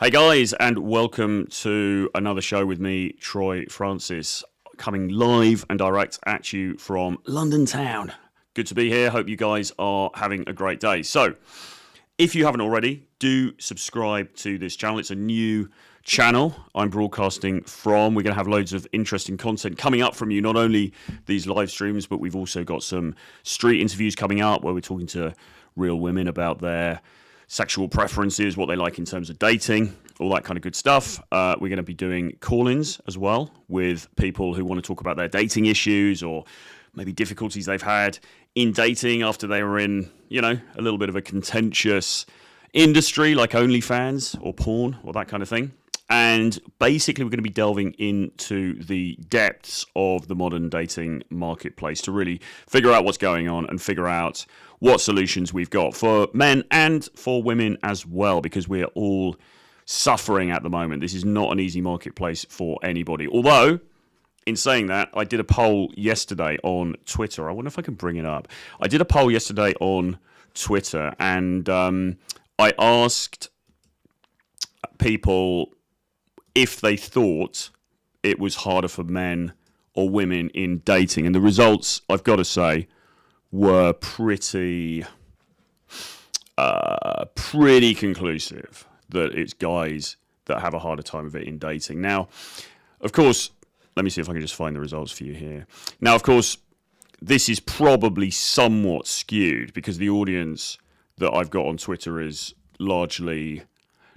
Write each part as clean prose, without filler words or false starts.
Hey guys, and welcome to another show with me, Troy Francis, coming live and direct at you from London town. Good to be here. Hope you guys are having a great day. So, if you haven't already, do subscribe to this channel. It's a new channel I'm broadcasting from. We're going to have loads of interesting content coming up from you, not only these live streams, but we've also got some street interviews coming up where we're talking to real women about their sexual preferences, what they like in terms of dating, all that kind of good stuff. We're going to be doing call-ins as well with people who want to talk about their dating issues or maybe difficulties they've had in dating after they were in, a little bit of a contentious industry like OnlyFans or porn or that kind of thing. And basically, we're going to be delving into the depths of the modern dating marketplace to really figure out what's going on and figure out what solutions we've got for men and for women as well, because we are all suffering at the moment. This is not an easy marketplace for anybody. Although, in saying that, I did a poll yesterday on Twitter. I wonder if I can bring it up. I did a poll yesterday on Twitter, and I asked people if they thought it was harder for men or women in dating. And the results, I've got to say, were pretty conclusive that it's guys that have a harder time of it in dating. Now, of course, let me see if I can just find the results for you here. Now, of course, this is probably somewhat skewed because the audience that I've got on Twitter is largely,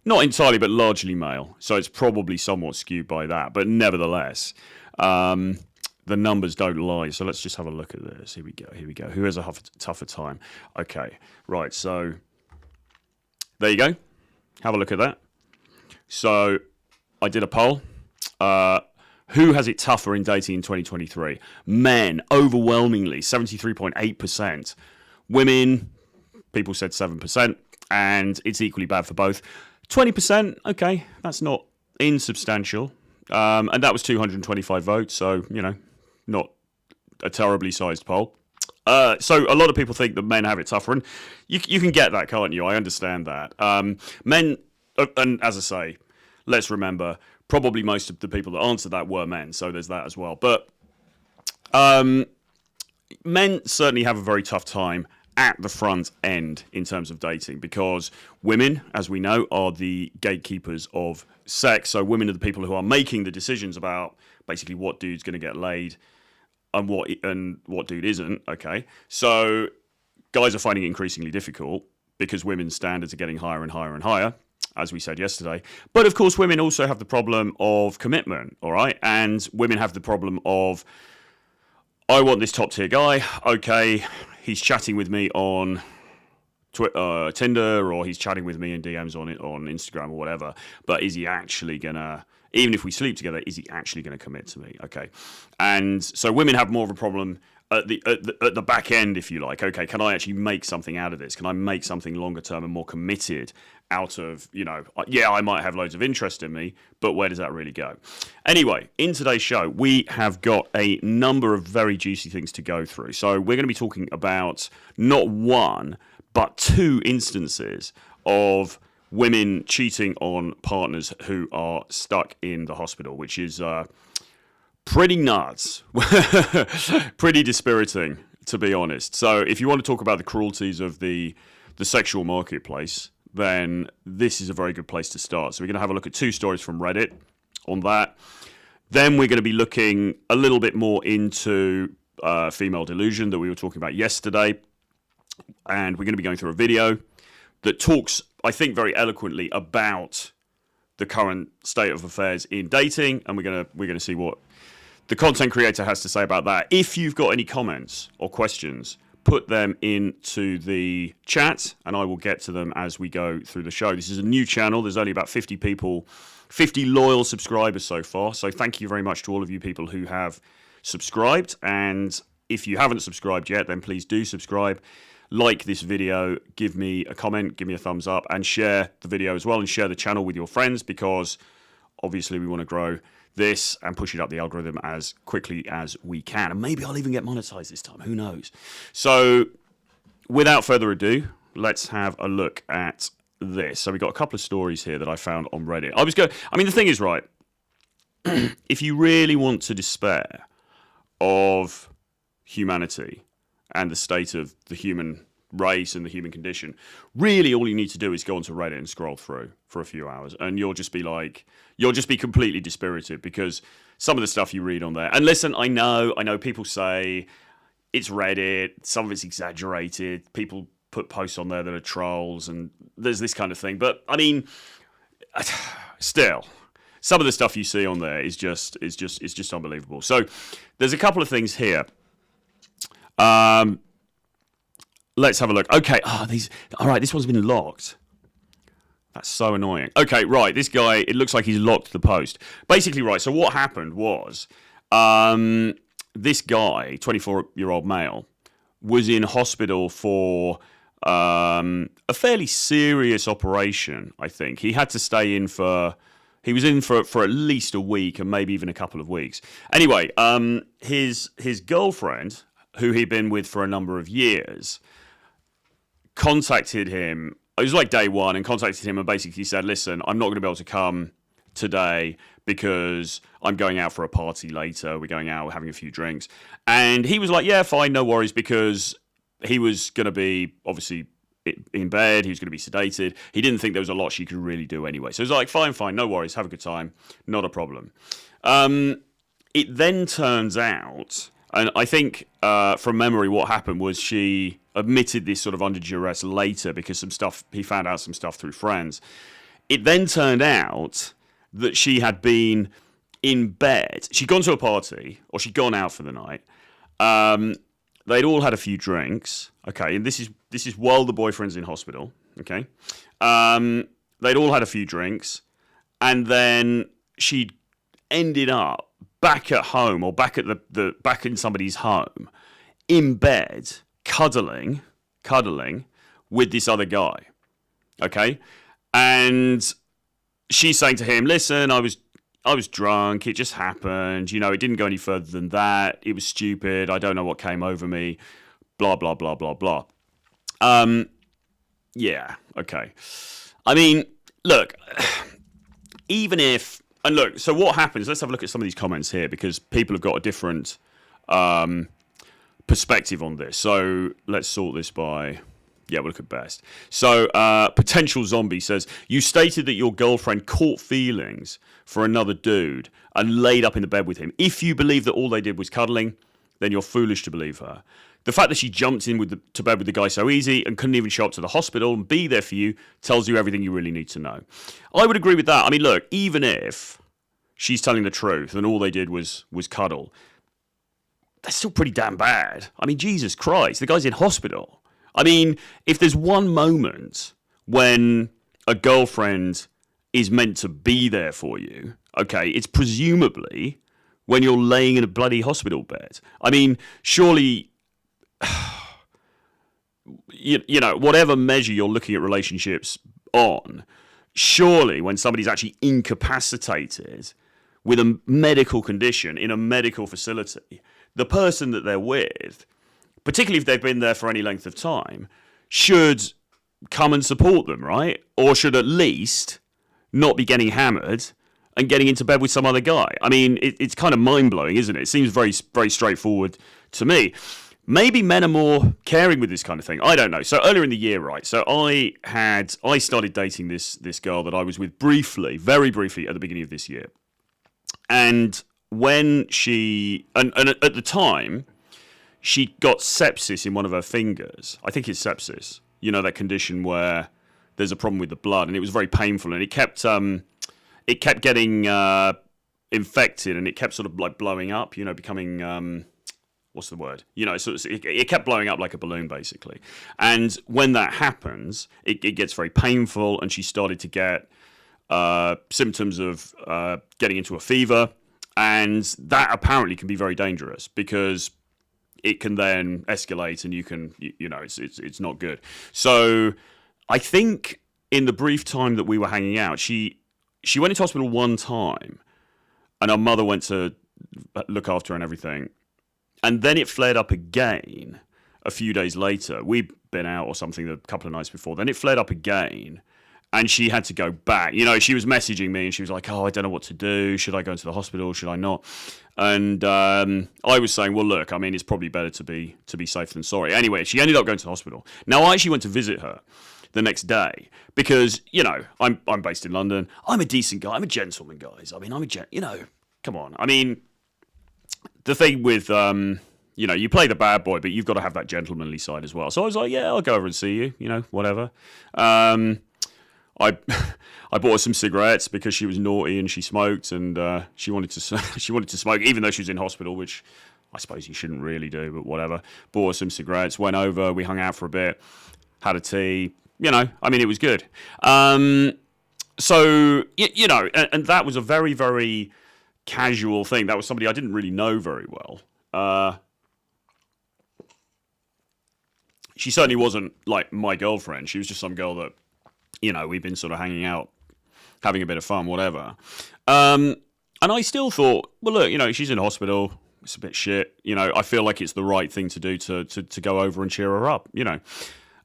not entirely, but largely male. So it's probably somewhat skewed by that. But nevertheless, the numbers don't lie. So let's just have a look at this. Here we go. Who has a tougher time? Okay, right. So there you go. Have a look at that. So I did a poll. Who has it tougher in dating in 2023? Men, overwhelmingly, 73.8%. Women, people said 7%. And it's equally bad for both. 20%, okay, that's not insubstantial. And that was 225 votes, so, not a terribly sized poll. So a lot of people think that men have it tougher, and you can get that, can't you? I understand that. Men, and as I say, let's remember, probably most of the people that answered that were men, so there's that as well. But men certainly have a very tough time at the front end in terms of dating, because women, as we know, are the gatekeepers of sex. So women are the people who are making the decisions about basically what dude's going to get laid and what dude isn't. Okay, so guys are finding it increasingly difficult because women's standards are getting higher and higher and higher, as we said yesterday. But of course, women also have the problem of commitment. All right, and women have the problem of, I want this top tier guy. Okay, he's chatting with me on Tinder, or he's chatting with me in DMs on Instagram or whatever. But is he actually gonna, even if we sleep together, is he actually gonna commit to me? Okay, and so women have more of a problem at the back end, if you like. Okay, can I actually make something out of this? Can I make something longer term and more committed out of, yeah, I might have loads of interest in me, but where does that really go? Anyway, in today's show, we have got a number of very juicy things to go through. So we're going to be talking about not one, but two instances of women cheating on partners who are stuck in the hospital, which is pretty nuts, pretty dispiriting, to be honest. So if you want to talk about the cruelties of the sexual marketplace, then this is a very good place to start. So we're going to have a look at two stories from Reddit on that. Then we're going to be looking a little bit more into female delusion that we were talking about yesterday. And we're going to be going through a video that talks, I think, very eloquently about the current state of affairs in dating. And we're going to see what the content creator has to say about that. If you've got any comments or questions, put them into the chat and I will get to them as we go through the show. This is a new channel. There's only about 50 people, 50 loyal subscribers so far. So thank you very much to all of you people who have subscribed. And if you haven't subscribed yet, then please do subscribe. Like this video, give me a comment, give me a thumbs up, and share the video as well, and share the channel with your friends, because obviously we want to grow this and push it up the algorithm as quickly as we can. And maybe I'll even get monetized this time. Who knows? So without further ado, let's have a look at this. So we got a couple of stories here that I found on Reddit. The thing is, right, if you really want to despair of humanity and the state of the human race and the human condition, really all you need to do is go onto Reddit and scroll through for a few hours, and you'll just be completely dispirited, because some of the stuff you read on there, and listen, I know people say it's Reddit, some of it's exaggerated, people put posts on there that are trolls, and there's this kind of thing, but I mean, still, some of the stuff you see on there is just unbelievable. So there's a couple of things here. Let's have a look. Okay, all right, this one's been locked. That's so annoying. Okay, right, this guy, it looks like he's locked the post. Basically, right, so what happened was, this guy, 24-year-old male, was in hospital for a fairly serious operation, I think. He had to stay in he was in for at least a week and maybe even a couple of weeks. Anyway, his girlfriend, who he'd been with for a number of years, contacted him. It was like day one, and contacted him and basically said, listen, I'm not going to be able to come today because I'm going out for a party later. We're going out, we're having a few drinks. And he was like, yeah, fine, no worries, because he was going to be obviously in bed. He was going to be sedated. He didn't think there was a lot she could really do anyway. So he was like, fine, no worries, have a good time, not a problem. It then turns out, and I think from memory what happened was she admitted this sort of under duress later because he found out some stuff through friends. It then turned out that she had been in bed. She'd gone to a party, or she'd gone out for the night. They'd all had a few drinks, okay, and this is while the boyfriend's in hospital, okay. They'd all had a few drinks, and then she'd ended up back at home, or back at back in somebody's home, in bed, cuddling with this other guy, okay, and she's saying to him, listen, I was drunk, it just happened, it didn't go any further than that, it was stupid, I don't know what came over me, blah, blah, blah, blah, blah. Yeah, okay. I mean, look, even if, and look, so what happens, let's have a look at some of these comments here, because people have got a different perspective on this. So let's sort this by, yeah, we'll look at best. So Potential Zombie says, you stated that your girlfriend caught feelings for another dude and laid up in the bed with him. If you believe that all they did was cuddling, then you're foolish to believe her. The fact that she jumped in to bed with the guy so easy and couldn't even show up to the hospital and be there for you tells you everything you really need to know. I would agree with that. I mean, look, even if she's telling the truth and all they did was cuddle, that's still pretty damn bad. I mean, Jesus Christ, the guy's in hospital. I mean, if there's one moment when a girlfriend is meant to be there for you, okay, it's presumably when you're laying in a bloody hospital bed. I mean, surely, whatever measure you're looking at relationships on, surely when somebody's actually incapacitated with a medical condition in a medical facility, the person that they're with, particularly if they've been there for any length of time, should come and support them, right? Or should at least not be getting hammered and getting into bed with some other guy. I mean, it's kind of mind-blowing, isn't it? It seems very, very straightforward to me. Maybe men are more caring with this kind of thing. I don't know. So earlier in the year, right, so I started dating this girl that I was with briefly, very briefly at the beginning of this year. And when and at the time, she got sepsis in one of her fingers. I think it's sepsis. That condition where there's a problem with the blood, and it was very painful, and it kept getting infected, and it kept sort of like blowing up, becoming, what's the word? It kept blowing up like a balloon, basically. And when that happens, it gets very painful, and she started to get symptoms of getting into a fever, and that apparently can be very dangerous because it can then escalate, and you can, it's not good. So I think in the brief time that we were hanging out, she went into hospital one time, and her mother went to look after her and everything. And then it flared up again a few days later. We'd been out or something a couple of nights before. Then it flared up again. and she had to go back. You know, she was messaging me and she was like, oh, I don't know what to do. Should I go into the hospital? Should I not? And I was saying, well, look, I mean, it's probably better to be safe than sorry. Anyway, she ended up going to the hospital. Now, I actually went to visit her the next day because, you know, I'm based in London. I'm a decent guy. I'm a gentleman, guys. I mean, you know, come on. I mean, the thing with, you know, you play the bad boy, but you've got to have that gentlemanly side as well. So I was like, yeah, I'll go over and see you, you know, whatever. I bought her some cigarettes because she was naughty and she smoked, and she wanted to smoke even though she was in hospital, which I suppose you shouldn't really do, but whatever. Bought her some cigarettes, went over, we hung out for a bit, had a tea. You know, I mean, it was good. So you know, and that was a very, very casual thing. That was somebody I didn't really know very well. She certainly wasn't like my girlfriend. She was just some girl that, you know, we've been sort of hanging out, having a bit of fun, whatever. And I still thought, well, look, you know, she's in hospital. It's a bit shit. You know, I feel like it's the right thing to do to go over and cheer her up, you know.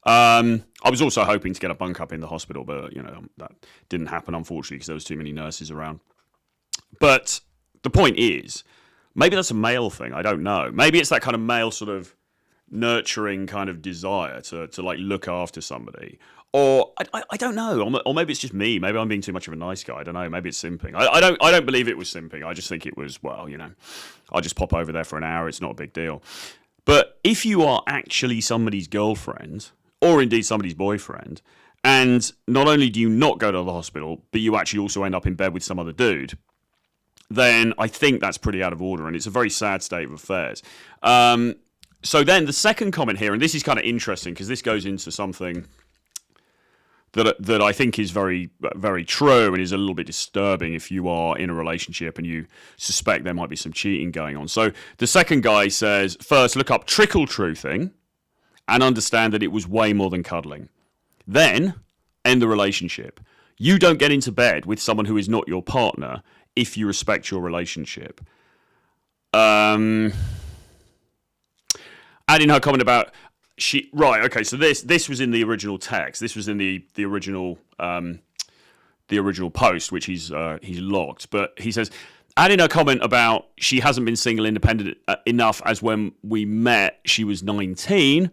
I was also hoping to get a bunk up in the hospital, but, you know, that didn't happen, unfortunately, because there was too many nurses around. But the point is, maybe that's a male thing. I don't know. Maybe it's that kind of male sort of nurturing kind of desire to like look after somebody. Or I don't know. Or maybe it's just me. Maybe I'm being too much of a nice guy. I don't know. Maybe it's simping. I don't believe it was simping. I just think it was, well, you know, I'll just pop over there for an hour. It's not a big deal. But if you are actually somebody's girlfriend, or indeed somebody's boyfriend, and not only do you not go to the hospital, but you actually also end up in bed with some other dude, then I think that's pretty out of order, and it's a very sad state of affairs. So then the second comment here, and this is kind of interesting because this goes into something that I think is very, very true and is a little bit disturbing if you are in a relationship and you suspect there might be some cheating going on. So the second guy says, first, look up trickle truthing and understand that it was way more than cuddling. Then, end the relationship. You don't get into bed with someone who is not your partner if you respect your relationship. Adding her comment about right, okay, so this was in the original text. This was in the original post, which he's logged. But he says, adding her comment about she hasn't been single independent enough as when we met she was 19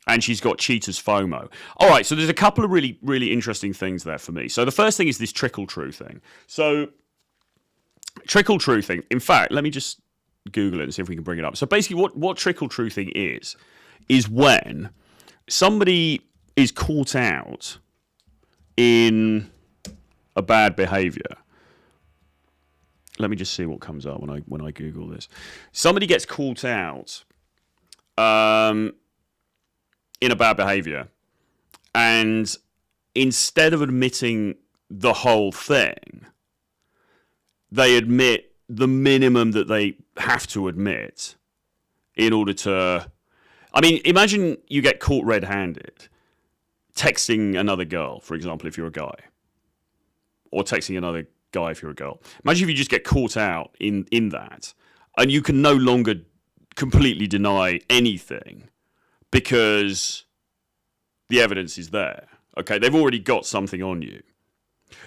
and she's got cheaters FOMO. All right, so there's a couple of really, really interesting things there for me. So the first thing is this trickle truthing. So trickle truthing, in fact, let me just Google it and see if we can bring it up. So basically what trickle truthing is when somebody is caught out in a bad behavior. Let me just see what comes up when I Google this. Somebody gets caught out in a bad behavior, and instead of admitting the whole thing, they admit the minimum that they have to admit in order to... I mean, imagine you get caught red-handed texting another girl, for example, if you're a guy, or texting another guy if you're a girl. Imagine if you just get caught out in that, and you can no longer completely deny anything because the evidence is there. Okay, they've already got something on you.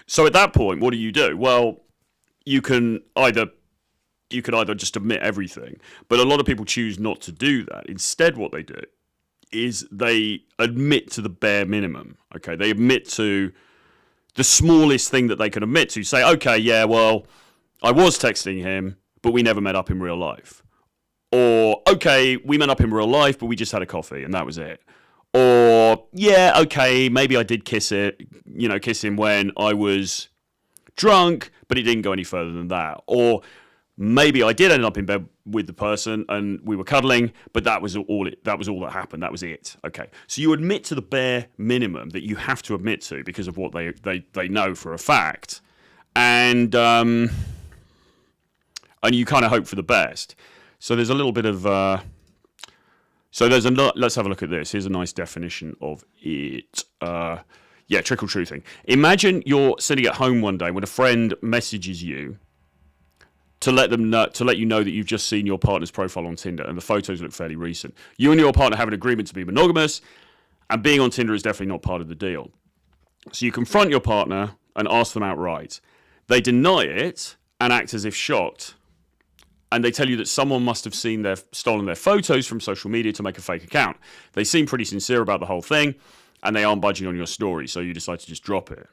So at that point, what do? Well, you could either just admit everything, but a lot of people choose not to do that. Instead, what they do is they admit to the bare minimum. Okay, they admit to the smallest thing that they can admit to. Say, okay, yeah, well, I was texting him, but we never met up in real life. Or, okay, we met up in real life, but we just had a coffee, and that was it. Or, yeah, okay, maybe I did kiss him when I was drunk, but it didn't go any further than that. Or maybe I did end up in bed with the person and we were cuddling, but that was all that happened. That was it. Okay. So you admit to the bare minimum that you have to admit to because of what they know for a fact. And you kind of hope for the best. So there's a little bit of let's have a look at this. Here's a nice definition of it. Trickle truthing. Imagine you're sitting at home one day when a friend messages you to let you know that you've just seen your partner's profile on Tinder and the photos look fairly recent. You and your partner have an agreement to be monogamous, and being on Tinder is definitely not part of the deal. So you confront your partner and ask them outright. They deny it and act as if shocked. And they tell you that someone must have stolen their photos from social media to make a fake account. They seem pretty sincere about the whole thing, and they aren't budging on your story, so you decide to just drop it.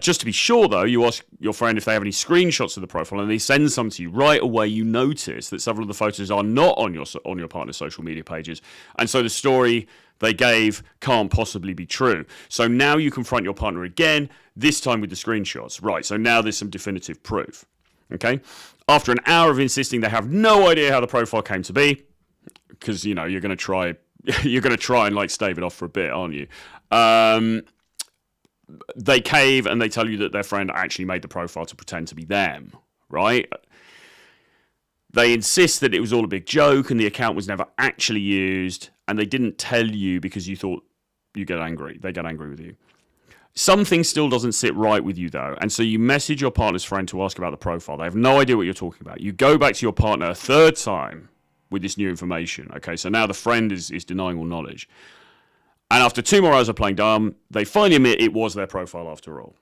Just to be sure, though, you ask your friend if they have any screenshots of the profile, and they send some to you. Right away, you notice that several of the photos are not on your partner's social media pages, and so the story they gave can't possibly be true. So now you confront your partner again, this time with the screenshots. Right, so now there's some definitive proof. Okay? After an hour of insisting they have no idea how the profile came to be, because, you know, you're going to try and, like, stave it off for a bit, aren't you? They cave and they tell you that their friend actually made the profile to pretend to be them, right? They insist that it was all a big joke and the account was never actually used, and they didn't tell you because you thought you get angry. They get angry with you. Something still doesn't sit right with you, though, and so you message your partner's friend to ask about the profile. They have no idea what you're talking about. You go back to your partner a third time with this new information. Okay, so now the friend is denying all knowledge. And after 2 more hours of playing dumb, they finally admit it was their profile after all.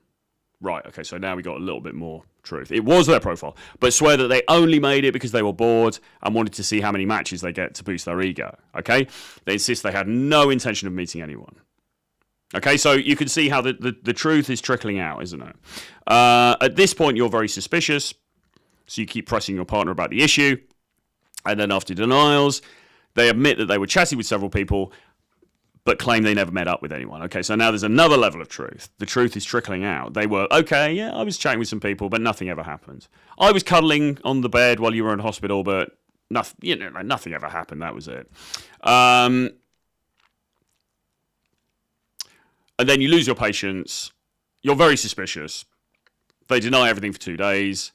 Right, okay, so now we got a little bit more truth. It was their profile, but swear that they only made it because they were bored and wanted to see how many matches they get to boost their ego. Okay? They insist they had no intention of meeting anyone. Okay, so you can see how the truth is trickling out, isn't it? At this point, you're very suspicious, so you keep pressing your partner about the issue. And then after denials, they admit that they were chatting with several people, but claim they never met up with anyone. Okay, so now there's another level of truth. The truth is trickling out. They were, okay, yeah, I was chatting with some people, but nothing ever happened. I was cuddling on the bed while you were in hospital, but nothing ever happened. That was it. And then you lose your patience. You're very suspicious. They deny everything for 2 days.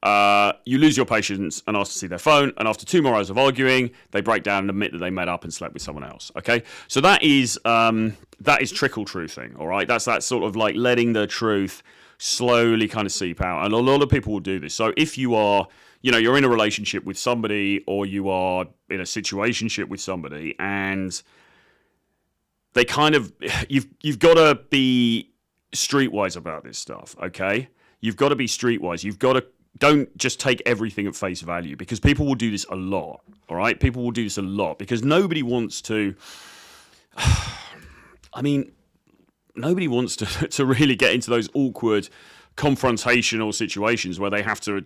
You lose your patience and ask to see their phone. And after 2 more hours of arguing, they break down and admit that they met up and slept with someone else. Okay, so that is trickle truthing. All right, that's sort of like letting the truth slowly kind of seep out. And a lot of people will do this. So if you are, you're in a relationship with somebody, or you are in a situationship with somebody, and they kind of, you've got to be streetwise about this stuff. Okay, you've got to be streetwise. You've got to. Don't just take everything at face value, because people will do this a lot, all right? People will do this a lot because nobody wants to... nobody wants to really get into those awkward confrontational situations where they have to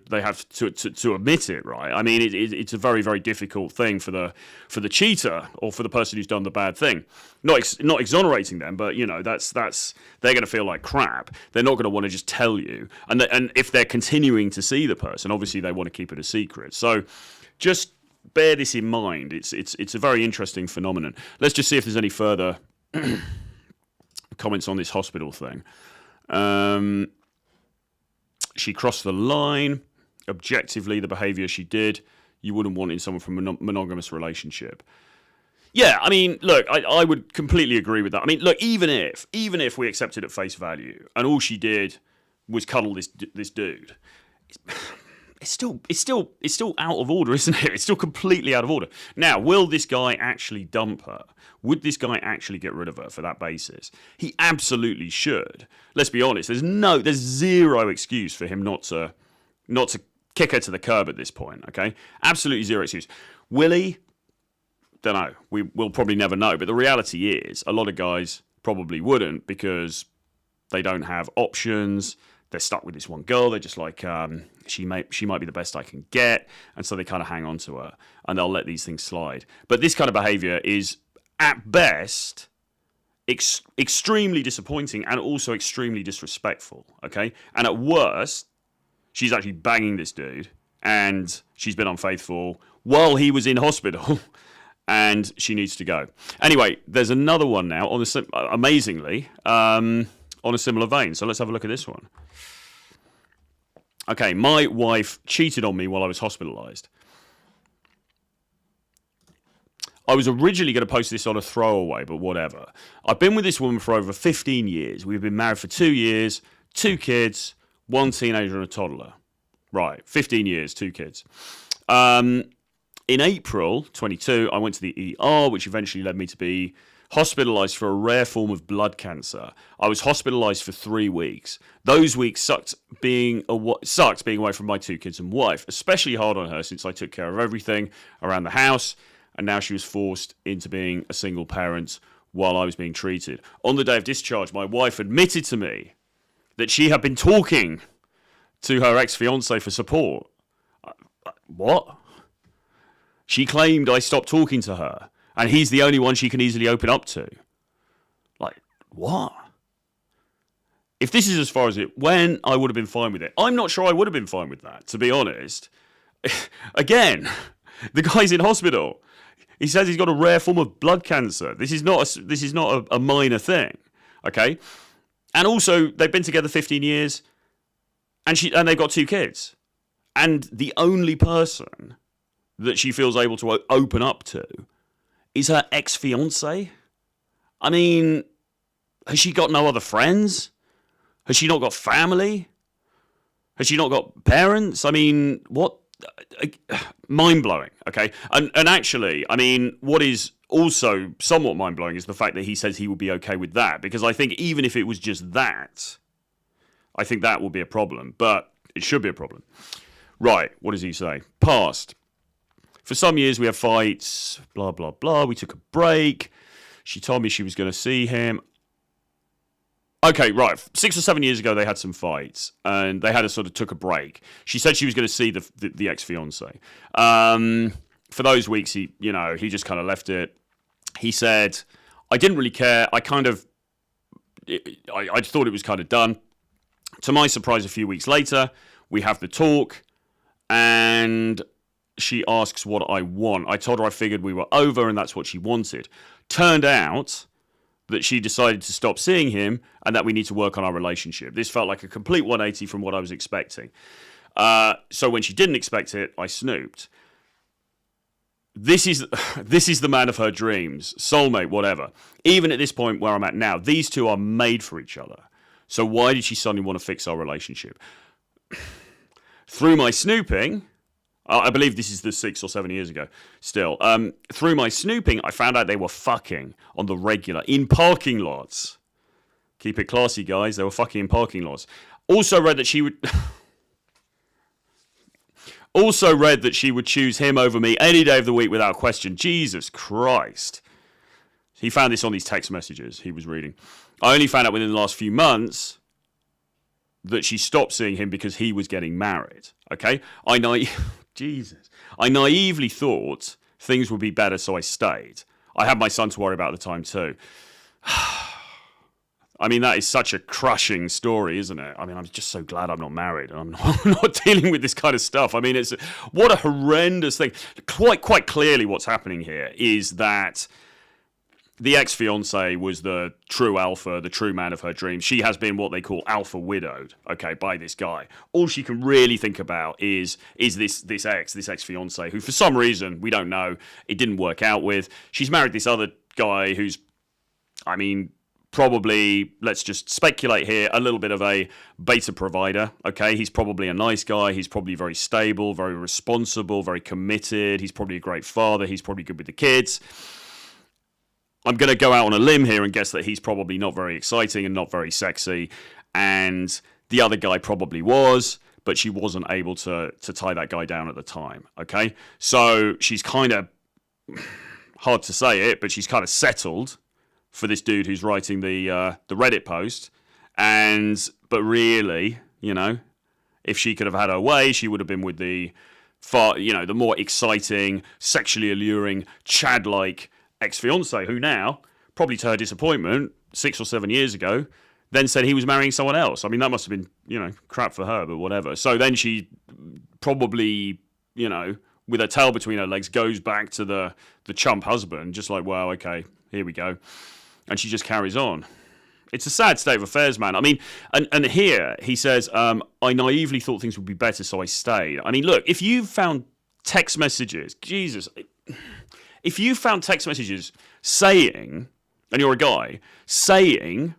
admit it, right? I mean, it's a very, very difficult thing for the cheater or for the person who's done the bad thing. Not exonerating them, but that's they're going to feel like crap. They're not going to want to just tell you, and if they're continuing to see the person, obviously they want to keep it a secret. So just bear this in mind. It's a very interesting phenomenon. Let's just see if there's any further comments on this hospital thing. She crossed the line. Objectively, the behaviour she did, you wouldn't want in someone from a monogamous relationship. Yeah, I mean, look, I would completely agree with that. I mean, look, even if we accept it at face value, and all she did was cuddle this dude, it's still out of order, isn't it? It's still completely out of order. Now, will this guy actually dump her? Would this guy actually get rid of her for that basis? He absolutely should. Let's be honest. There's zero excuse for him not to kick her to the curb at this point. Okay, absolutely zero excuse. Will he? Don't know. We'll probably never know. But the reality is, a lot of guys probably wouldn't, because they don't have options. They're stuck with this one girl. They're just like, she might be the best I can get, and so they kind of hang on to her, and they'll let these things slide. But this kind of behaviour is, at best, extremely disappointing and also extremely disrespectful. Okay, and at worst, she's actually banging this dude, and she's been unfaithful while he was in hospital. And she needs to go. Anyway, there's another one now, amazingly, on a similar vein. So let's have a look at this one. Okay, my wife cheated on me while I was hospitalised. I was originally going to post this on a throwaway, but whatever. I've been with this woman for over 15 years. We've been married for 2 years, 2 kids, 1 teenager and a toddler. Right, 15 years, 2 kids. In April 22, I went to the ER, which eventually led me to be hospitalized for a rare form of blood cancer. I was hospitalized for 3 weeks. Those weeks sucked being away from my 2 kids and wife, especially hard on her since I took care of everything around the house, and now she was forced into being a single parent while I was being treated. On the day of discharge, my wife admitted to me that she had been talking to her ex-fiancé for support. What? She claimed I stopped talking to her, and he's the only one she can easily open up to. Like, what? If this is as far as it went, I would have been fine with it. I'm not sure I would have been fine with that, to be honest. Again, the guy's in hospital. He says he's got a rare form of blood cancer. This is not a minor thing, okay? And also, they've been together 15 years, and they've got 2 kids. And the only person that she feels able to open up to is her ex-fiancé. I mean, has she got no other friends? Has she not got family? Has she not got parents? I mean, what? Mind-blowing, okay? And actually, I mean, what is also somewhat mind-blowing is the fact that he says he would be okay with that, because I think even if it was just that, I think that will be a problem, but it should be a problem. Right, what does he say? Past. For some years we had fights, blah, blah, blah. We took a break. She told me she was going to see him. Okay, right. 6 or 7 years ago, they had some fights, and they took a break. She said she was going to see the ex-fiancé. For those weeks, he just kind of left it. He said, I didn't really care. I thought it was kind of done. To my surprise, a few weeks later, we have the talk, and she asks what I want. I told her I figured we were over, and that's what she wanted. Turned out that she decided to stop seeing him and that we need to work on our relationship. This felt like a complete 180 from what I was expecting. So when she didn't expect it, I snooped. This is the man of her dreams, soulmate, whatever. Even at this point where I'm at now, these two are made for each other. So why did she suddenly want to fix our relationship? Through my snooping, I believe this is the 6 or 7 years ago still. Through my snooping, I found out they were fucking on the regular in parking lots. Keep it classy, guys. They were fucking in parking lots. Also read that she would choose him over me any day of the week without question. Jesus Christ. He found this on these text messages he was reading. I only found out within the last few months that she stopped seeing him because he was getting married. Okay? I naively thought things would be better, so I stayed. I had my son to worry about at the time too. I mean, that is such a crushing story, isn't it? I mean, I'm just so glad I'm not married and I'm not dealing with this kind of stuff. I mean, what a horrendous thing. Quite clearly what's happening here is that the ex-fiancé was the true alpha, the true man of her dreams. She has been what they call alpha widowed, okay, by this guy. All she can really think about is this ex-fiancé, who for some reason, we don't know, it didn't work out with. She's married this other guy who's, I mean, probably, let's just speculate here, a little bit of a beta provider, okay? He's probably a nice guy. He's probably very stable, very responsible, very committed. He's probably a great father. He's probably good with the kids. I'm going to go out on a limb here and guess that he's probably not very exciting and not very sexy. And the other guy probably was, but she wasn't able to tie that guy down at the time, okay? So she's kind of, hard to say it, but she's kind of settled for this dude who's writing the Reddit post. But really, if she could have had her way, she would have been with the the more exciting, sexually alluring, Chad-like ex-fiancé, who now, probably to her disappointment, 6 or 7 years ago, then said he was marrying someone else. I mean, that must have been, crap for her, but whatever. So then she probably, with her tail between her legs, goes back to the chump husband, just like, well, okay, here we go. And she just carries on. It's a sad state of affairs, man. I mean, and here he says, I naively thought things would be better, so I stayed. I mean, look, if you found text messages, Jesus, if you found text messages saying, and you're a guy, saying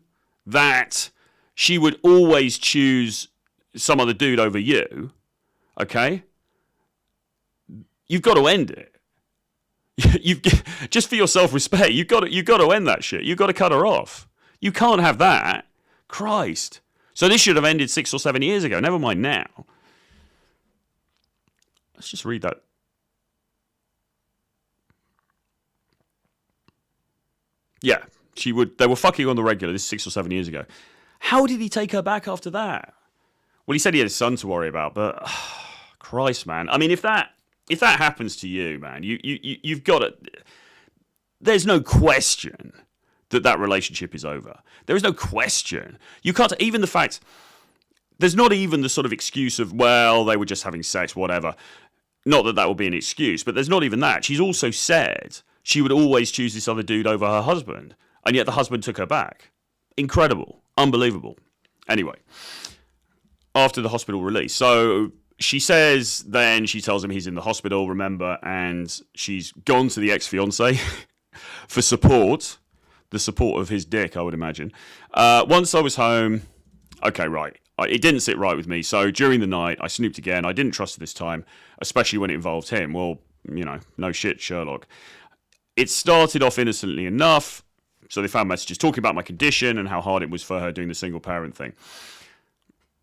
that she would always choose some other dude over you, okay, you've got to end it. You've just for your self-respect, you've got to end that shit. You've got to cut her off. You can't have that. Christ. So this should have ended 6 or 7 years ago. Never mind now. Let's just read that. Yeah, they were fucking on the regular. This is 6 or 7 years ago. How did he take her back after that? Well, he said he had his son to worry about, but Christ, man. I mean, if that happens to you, man, you've got to. There's no question that relationship is over. There is no question. You can't even the fact. There's not even the sort of excuse of, well, they were just having sex, whatever. Not that will be an excuse, but there's not even that. She's also said she would always choose this other dude over her husband, and yet the husband took her back. Incredible. Unbelievable. Anyway, after the hospital release. So she says then she tells him he's in the hospital, remember, and she's gone to the ex-fiancé for support. The support of his dick, I would imagine. Once I was home, okay, right. It didn't sit right with me. So during the night, I snooped again. I didn't trust it this time, especially when it involved him. Well, no shit, Sherlock. It started off innocently enough. So they found messages talking about my condition and how hard it was for her doing the single parent thing.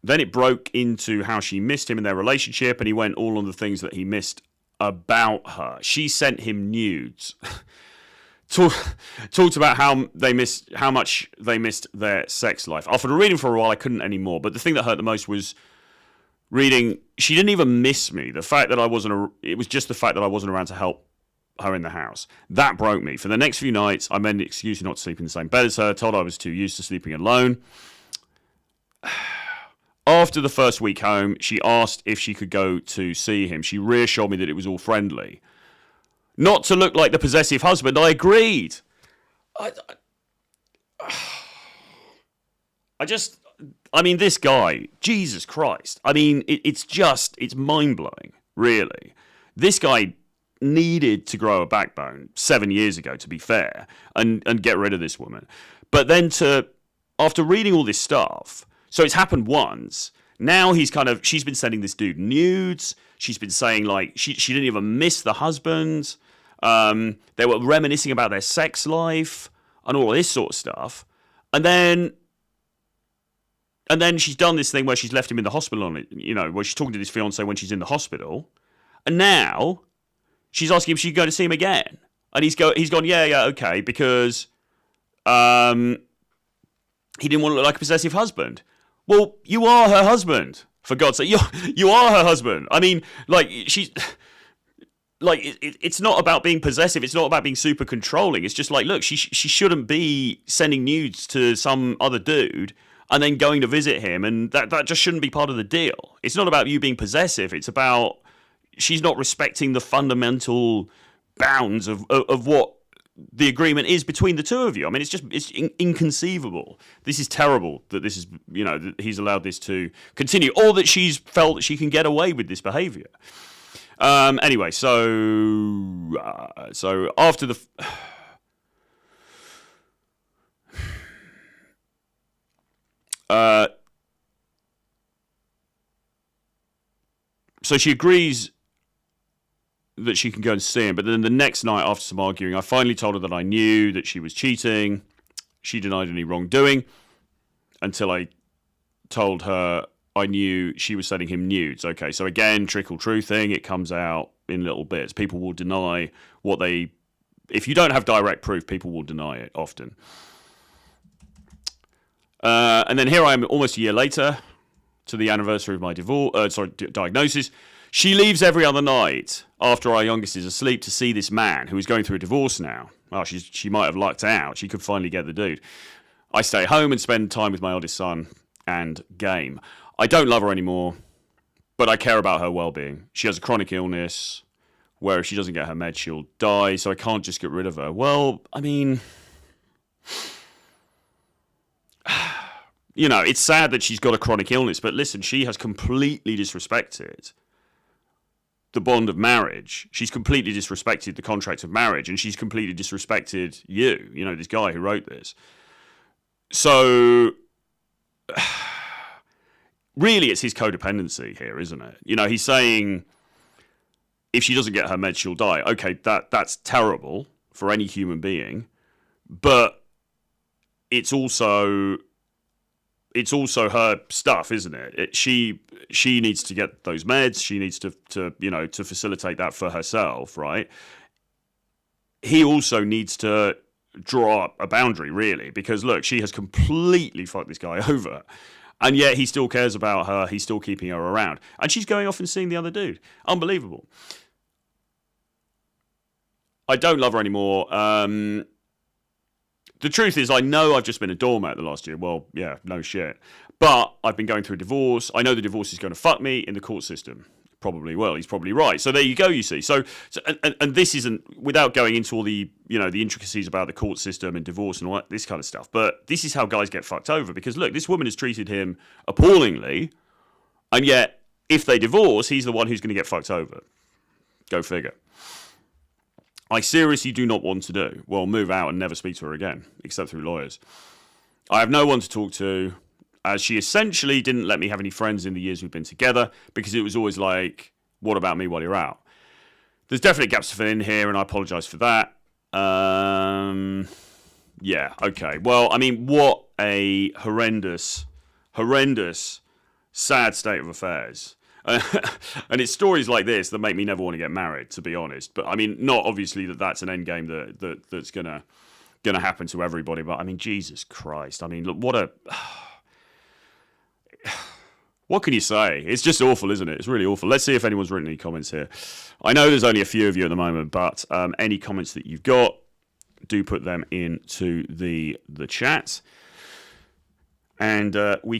Then it broke into how she missed him in their relationship, and he went all on the things that he missed about her. She sent him nudes. Talked about how much they missed their sex life. After reading for a while, I couldn't anymore. But the thing that hurt the most was reading. She didn't even miss me. The fact that it was just the fact that I wasn't around to help her in the house. That broke me. For the next few nights, I made an excuse not to sleep in the same bed as her. Told I was too used to sleeping alone. After the first week home, she asked if she could go to see him. She reassured me that it was all friendly. Not to look like the possessive husband, I agreed. I mean, this guy, Jesus Christ. I mean, it's mind-blowing, really. This guy needed to grow a backbone 7 years ago, to be fair, and get rid of this woman. But then after reading all this stuff, so it's happened once, now she's been sending this dude nudes, she's been saying, like, she didn't even miss the husband. They were reminiscing about their sex life and all this sort of stuff. And then she's done this thing where she's left him in the hospital where she's talking to this fiancé when she's in the hospital. And now she's asking if she can go to see him again. And he's gone, yeah, okay, because he didn't want to look like a possessive husband. Well, you are her husband, for God's sake. You are her husband. I mean, like, she's... Like, it's not about being possessive. It's not about being super controlling. It's just like, look, she shouldn't be sending nudes to some other dude and then going to visit him. And that just shouldn't be part of the deal. It's not about you being possessive. It's about she's not respecting the fundamental bounds of what the agreement is between the two of you. I mean, it's inconceivable. This is terrible that this is, that he's allowed this to continue, or that she's felt that she can get away with this behavior. Anyway, so after the so she agrees that she can go and see him, but then the next night, after some arguing, I finally told her that I knew that she was cheating. She denied any wrongdoing until I told her I knew she was sending him nudes. Okay, so again, trickle truth thing, it comes out in little bits. People will deny what they... If you don't have direct proof, people will deny it often. And then here I am almost a year later, to the anniversary of my diagnosis. She leaves every other night after our youngest is asleep to see this man who is going through a divorce now. Oh, she might have lucked out. She could finally get the dude. I stay home and spend time with my oldest son and game. I don't love her anymore, but I care about her well-being. She has a chronic illness where if she doesn't get her meds, she'll die, so I can't just get rid of her. Well, I mean... it's sad that she's got a chronic illness, but listen, she has completely disrespected the bond of marriage. She's completely disrespected the contract of marriage, and she's completely disrespected you, this guy who wrote this. So... really, it's his codependency here, isn't it? He's saying if she doesn't get her meds, she'll die. Okay, that's terrible for any human being, but it's also her stuff, isn't it? She needs to get those meds. She needs to facilitate that for herself, right? He also needs to draw up a boundary, really, because look, she has completely fucked this guy over, and yet he still cares about her. He's still keeping her around, and she's going off and seeing the other dude. Unbelievable. I don't love her anymore. The truth is, I know I've just been a doormat the last year. Well, yeah, no shit. But I've been going through a divorce. I know the divorce is going to fuck me in the court system. Probably will. He's probably right. So there you go, you see. So and this isn't, without going into all the, the intricacies about the court system and divorce and all that, this kind of stuff. But this is how guys get fucked over. Because look, this woman has treated him appallingly. And yet, if they divorce, he's the one who's going to get fucked over. Go figure. I seriously do not want to do. Well, move out and never speak to her again, except through lawyers. I have no one to talk to, as she essentially didn't let me have any friends in the years we've been together, because it was always like, what about me while you're out? There's definitely gaps to fill in here, and I apologise for that. Yeah, okay. Well, I mean, what a horrendous, sad state of affairs. And it's stories like this that make me never want to get married, to be honest. But I mean, not obviously that's an end game that's gonna happen to everybody. But I mean, Jesus Christ! I mean, look, what can you say? It's just awful, isn't it? It's really awful. Let's see if anyone's written any comments here. I know there's only a few of you at the moment, but any comments that you've got, do put them into the chat, and we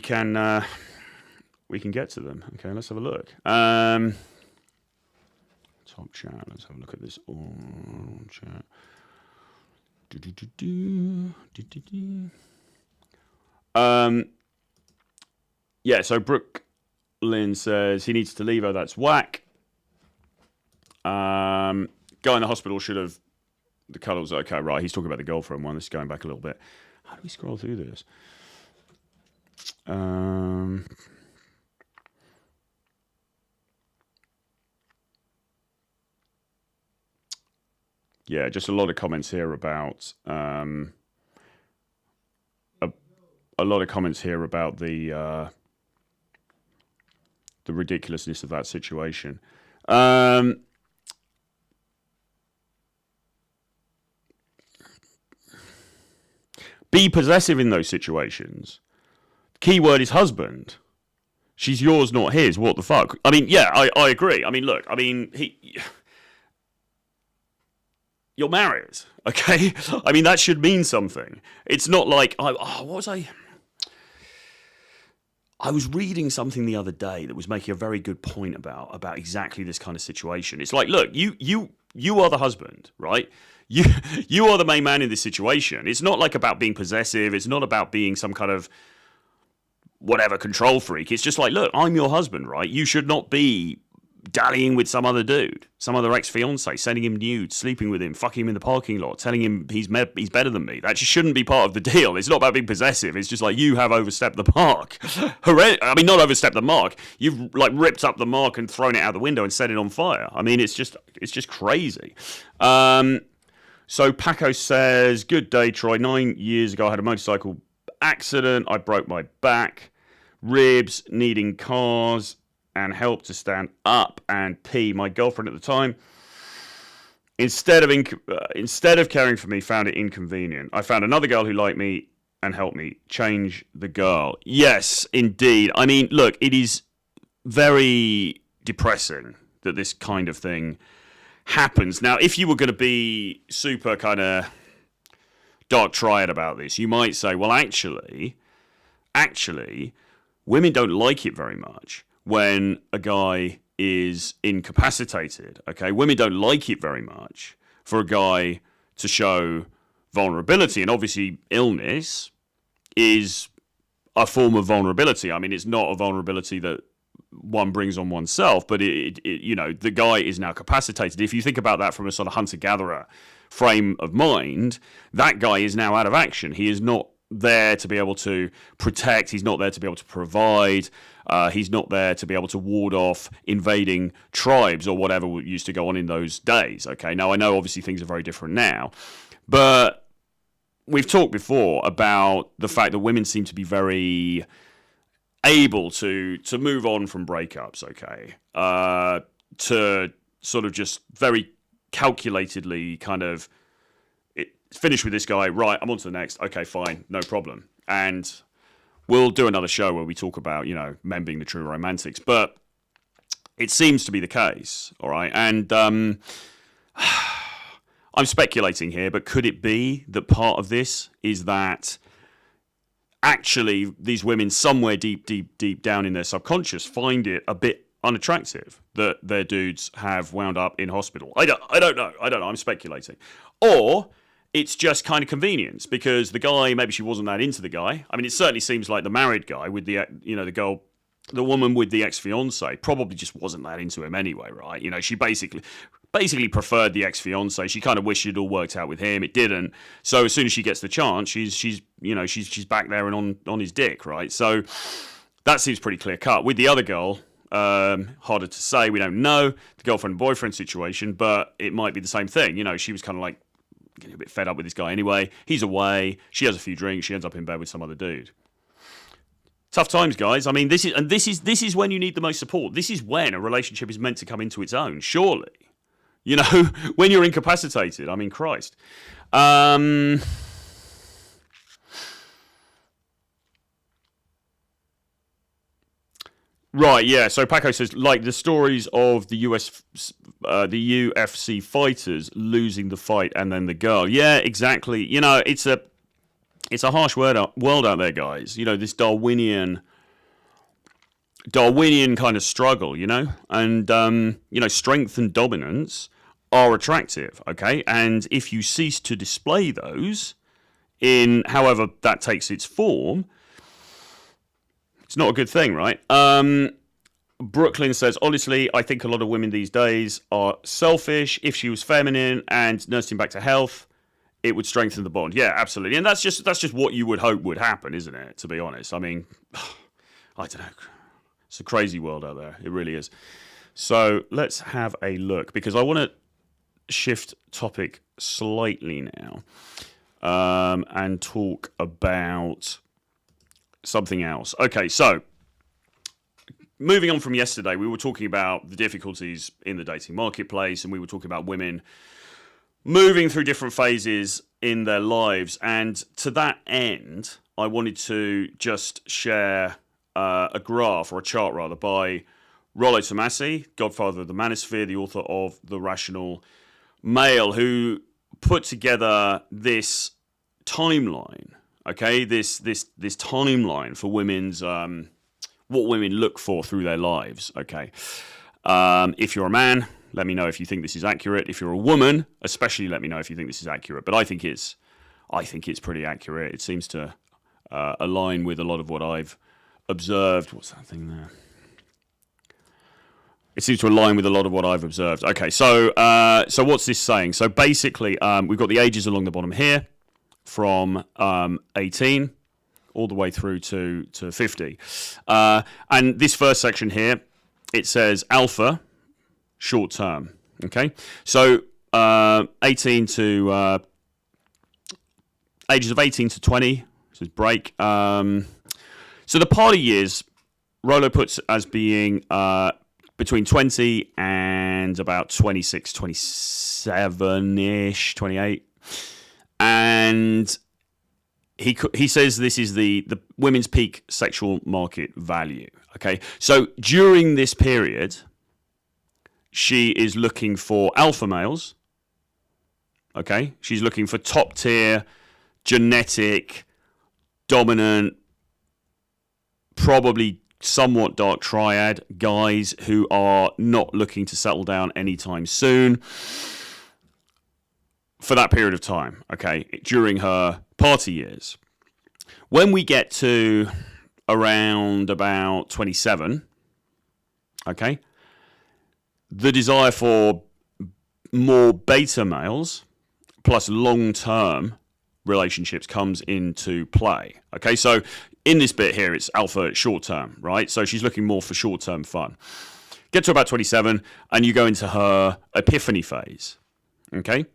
can get to them. Okay, let's have a look. Top chat. Let's have a look at this chat. Yeah, so Brooklyn says he needs to leave her. That's whack. Guy in the hospital should have. The cuddles. Okay, right. He's talking about the girlfriend one. This is going back a little bit. How do we scroll through this? Yeah, just a lot of comments here about a lot of comments here about the ridiculousness of that situation. Be possessive in those situations. Key word is husband. She's yours, not his. What the fuck? I mean, yeah, I agree. I mean, look, I mean, you're married, okay? I mean, that should mean something. It's not like, what was I? I was reading something the other day that was making a very good point about exactly this kind of situation. It's like, look, you are the husband, right? You are the main man in this situation. It's not like about being possessive. It's not about being some kind of whatever control freak. It's just like, look, I'm your husband, right? You should not be dallying with some other dude, some other ex-fiance, sending him nudes, sleeping with him, fucking him in the parking lot, telling him he's better than me. That just shouldn't be part of the deal. It's not about being possessive. It's just like, you have overstepped the mark. I mean, not overstepped the mark. You've like ripped up the mark and thrown it out the window and set it on fire. I mean, it's just crazy. So Paco says, good day, Troy. 9 years ago, I had a motorcycle accident. I broke my back, ribs, needing cars and help to stand up and pee. My girlfriend at the time, instead of caring for me, found it inconvenient. I found another girl who liked me and helped me change the girl. Yes, indeed. I mean, look, it is very depressing that this kind of thing happens. Now, if you were going to be super kind of dark triad about this, you might say, well, actually, women don't like it very much when a guy is incapacitated, okay? Women don't like it very much for a guy to show vulnerability, and obviously illness is a form of vulnerability. I mean, it's not a vulnerability that one brings on oneself, but the guy is now capacitated. If you think about that from a sort of hunter-gatherer frame of mind, that guy is now out of action. He is not there to be able to protect. He's not there to be able to provide. He's not there to be able to ward off invading tribes or whatever used to go on in those days. Okay, now I know obviously things are very different now, but we've talked before about the fact that women seem to be very able to move on from breakups. Okay, to sort of just very calculatedly kind of finish with this guy, right, I'm on to the next, okay, fine, no problem. And we'll do another show where we talk about, men being the true romantics, but it seems to be the case, all right? And I'm speculating here, but could it be that part of this is that actually these women somewhere deep down in their subconscious find it a bit unattractive that their dudes have wound up in hospital? I don't know. I'm speculating. Or it's just kind of convenience because the guy, maybe she wasn't that into the guy. I mean, it certainly seems like the married guy with the, the woman with the ex-fiance probably just wasn't that into him anyway, right? She basically preferred the ex-fiance. She kind of wished it all worked out with him. It didn't. So as soon as she gets the chance, she's back there and on his dick, right? So that seems pretty clear cut. With the other girl, harder to say. We don't know the girlfriend and boyfriend situation, but it might be the same thing. She was kind of like getting a bit fed up with this guy anyway. He's away. She has a few drinks. She ends up in bed with some other dude. Tough times, guys. I mean, this is when you need the most support. This is when a relationship is meant to come into its own. Surely, when you're incapacitated. I mean, Christ. Right, yeah. So Paco says, like the stories of the UFC fighters losing the fight and then the girl. Yeah, exactly. It's a harsh world out there, guys. This Darwinian kind of struggle. And strength and dominance are attractive. Okay, and if you cease to display those in however that takes its form, it's not a good thing, right? Brooklyn says, honestly, I think a lot of women these days are selfish. If she was feminine and nursing back to health, it would strengthen the bond. Yeah, absolutely. And that's just what you would hope would happen, isn't it? To be honest. I mean, I don't know. It's a crazy world out there. It really is. So let's have a look because I want to shift topic slightly now and talk about something else. Okay, so moving on from yesterday, we were talking about the difficulties in the dating marketplace, and we were talking about women moving through different phases in their lives. And to that end, I wanted to just share a graph, or a chart rather, by Rollo Tomassi, godfather of the manosphere, the author of The Rational Male, who put together this timeline. Okay, this timeline for women's what women look for through their lives. Okay, if you're a man, let me know if you think this is accurate. If you're a woman, especially, let me know if you think this is accurate. But I think it's pretty accurate. It seems to align with a lot of what I've observed. What's that thing there? It seems to align with a lot of what I've observed. Okay, so what's this saying? So basically, we've got the ages along the bottom here, from 18 all the way through to 50. And this first section here, it says alpha, short term. Okay, so 18 to ages of 18 to 20, this is break. So the party years, Rollo puts as being between 20 and about 26, 27-ish, 28. And he says this is the women's peak sexual market value. Okay, so during this period, she is looking for alpha males. Okay, she's looking for top tier, genetic, dominant, probably somewhat dark triad guys who are not looking to settle down anytime soon for that period of time, okay, during her party years. When we get to around about 27, okay, the desire for more beta males plus long-term relationships comes into play. Okay, so in this bit here, it's alpha short term, right? So she's looking more for short term fun. Get to about 27, and you go into her epiphany phase. Okay,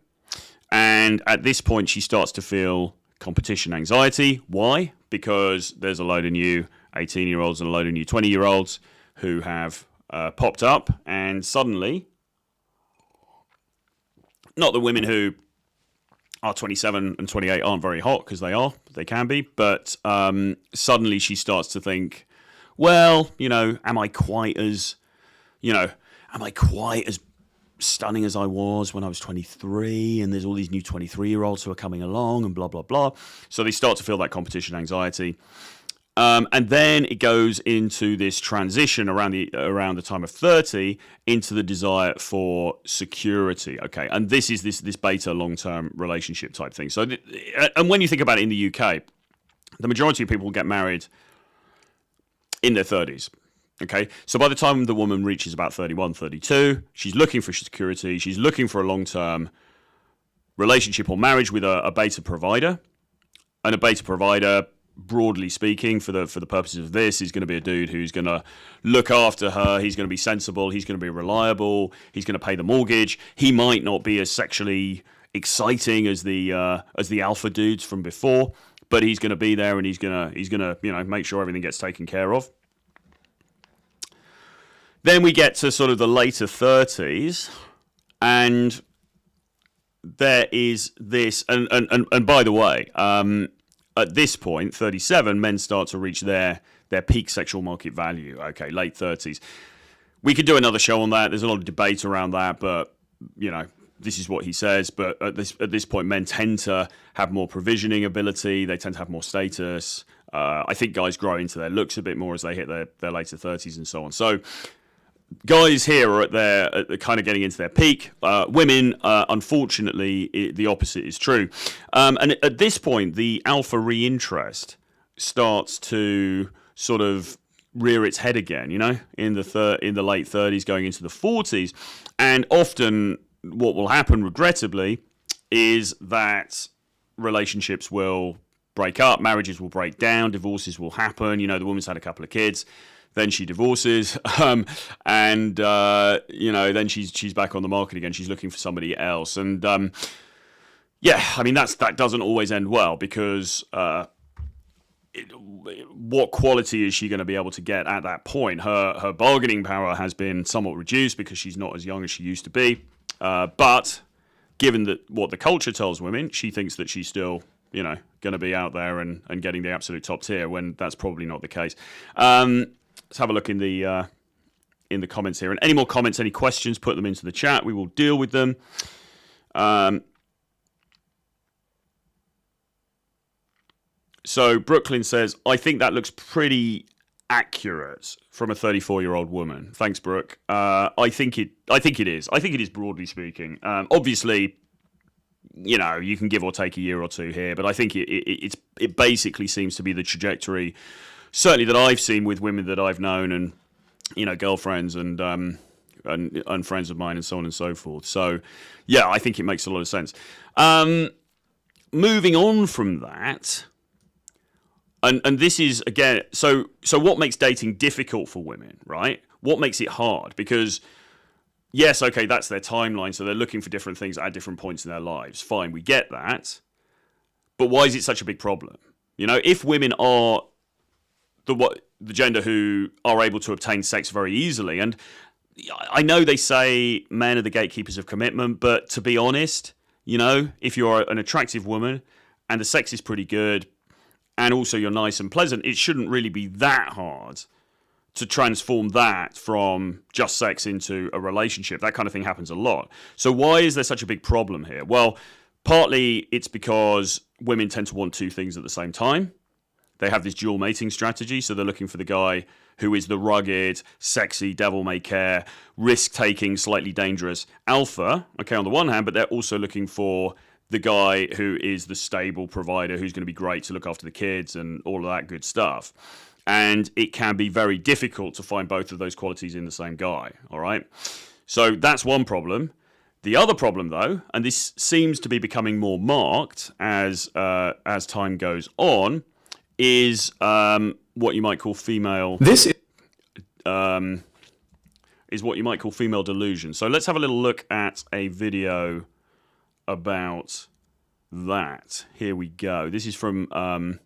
and at this point, she starts to feel competition anxiety. Why? Because there's a load of new 18-year-olds and a load of new 20-year-olds who have popped up, and suddenly, not the women who are 27 and 28 aren't very hot, because they can be, but suddenly she starts to think, well, am I quite as stunning as I was when I was 23, and there's all these new 23-year-olds who are coming along, and blah, blah, blah. So they start to feel that competition anxiety. And then it goes into this transition around the time of 30 into the desire for security. Okay, and this is this beta long-term relationship type thing. So, and when you think about it in the UK, the majority of people get married in their 30s. Okay, so by the time the woman reaches about 31, 32, she's looking for security. She's looking for a long-term relationship or marriage with a beta provider, and a beta provider, broadly speaking, for the purposes of this, is going to be a dude who's going to look after her. He's going to be sensible. He's going to be reliable. He's going to pay the mortgage. He might not be as sexually exciting as the alpha dudes from before, but he's going to be there, and he's going to make sure everything gets taken care of. Then we get to sort of the later 30s, and there is this, and by the way, at this point, 37, men start to reach their peak sexual market value. Okay, late 30s. We could do another show on that. There's a lot of debate around that, but this is what he says. But at this point, men tend to have more provisioning ability. They tend to have more status. I think guys grow into their looks a bit more as they hit their later 30s and so on. So guys here are at kind of getting into their peak. Women, unfortunately, the opposite is true. And at this point, the alpha reinterest starts to sort of rear its head again, in the late 30s, going into the 40s. And often what will happen, regrettably, is that relationships will break up, marriages will break down, divorces will happen. The woman's had a couple of kids. Then she divorces, and then she's back on the market again. She's looking for somebody else, and that doesn't always end well, because what quality is she going to be able to get at that point? Her bargaining power has been somewhat reduced because she's not as young as she used to be. But given that what the culture tells women, she thinks that she's still going to be out there and getting the absolute top tier, when that's probably not the case. Let's have a look in the comments here. And any more comments, any questions, put them into the chat. We will deal with them. So Brooklyn says, I think that looks pretty accurate from a 34-year-old woman. Thanks, Brooke. I think it is. I think it is, broadly speaking. Obviously, you can give or take a year or two here, but I think it basically seems to be the trajectory, certainly that I've seen with women that I've known, and girlfriends and friends of mine, and so on and so forth. So yeah, I think it makes a lot of sense. Moving on from that, and this is again, so what makes dating difficult for women, right? What makes it hard? Because yes, okay, that's their timeline, so they're looking for different things at different points in their lives. Fine, we get that. But why is it such a big problem? If women are the gender who are able to obtain sex very easily, and I know they say men are the gatekeepers of commitment, but to be honest, if you're an attractive woman and the sex is pretty good, and also you're nice and pleasant, it shouldn't really be that hard to transform that from just sex into a relationship. That kind of thing happens a lot. So why is there such a big problem here? Well, partly it's because women tend to want two things at the same time. They have this dual mating strategy, so they're looking for the guy who is the rugged, sexy, devil-may-care, risk-taking, slightly dangerous alpha, okay, on the one hand, but they're also looking for the guy who is the stable provider, who's going to be great to look after the kids and all of that good stuff. And it can be very difficult to find both of those qualities in the same guy, all right? So that's one problem. The other problem, though, and this seems to be becoming more marked as time goes on, is what you might call female. This is what you might call female delusion. So let's have a little look at a video about that. Here we go. This is from.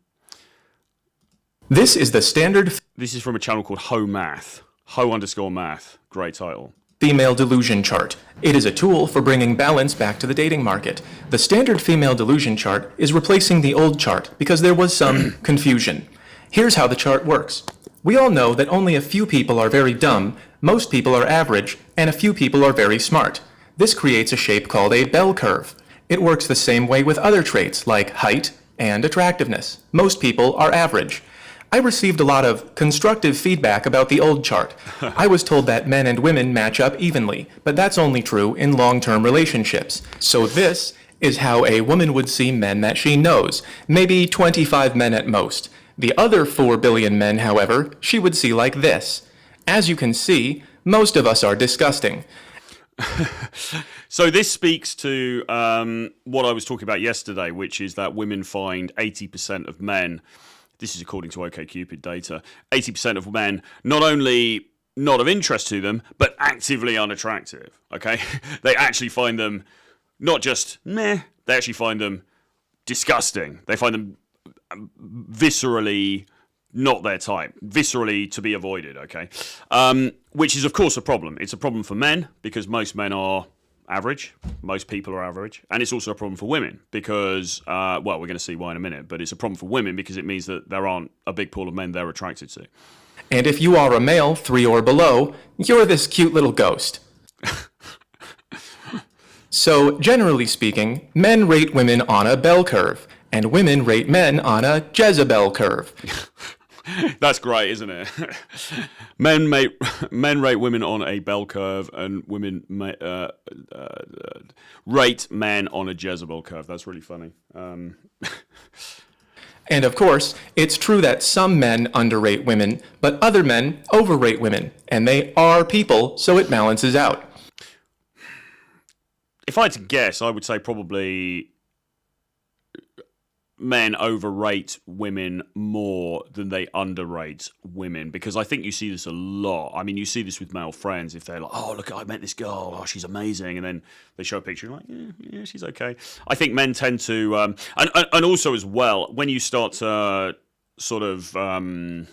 This is the standard. This is from a channel called Ho_math. Ho_math. Great title. Female delusion chart. It is a tool for bringing balance back to the dating market. The standard female delusion chart is replacing the old chart because there was some confusion. Here's how the chart works. We all know that only a few people are very dumb, most people are average, and a few people are very smart. This creates a shape called a bell curve. It works the same way with other traits like height and attractiveness. Most people are average. I received a lot of constructive feedback about the old chart. I was told that men and women match up evenly, but that's only true in long-term relationships. So this is how a woman would see men that she knows, maybe 25 men at most. The other 4 billion men, however, she would see like this. As you can see, most of us are disgusting. So this speaks to what I was talking about yesterday, which is that women find 80% of men. This is according to OkCupid data. 80% of men not only not of interest to them, but actively unattractive. Okay, they actually find them not just meh. They actually find them disgusting. They find them viscerally not their type, viscerally to be avoided. Okay, which is of course a problem. It's a problem for men because most men are average. Most people are average. And it's also a problem for women because, well, we're going to see why in a minute, but it's a problem for women because it means that there aren't a big pool of men they're attracted to. And if you are a male, 3 or below, you're this cute little ghost. So, generally speaking, men rate women on a bell curve, and women rate men on a Jezebel curve. That's great, isn't it? Men rate women on a bell curve, and women rate men on a Jezebel curve. That's really funny. And of course, it's true that some men underrate women, but other men overrate women, and they are people, so it balances out. If I had to guess, I would say probably men overrate women more than they underrate women, because I think you see this a lot. I mean, you see this with male friends. If they're like, oh, look, I met this girl, oh, she's amazing, and then they show a picture, like, yeah, she's okay. I think men tend to, and also as well, when you start to sort of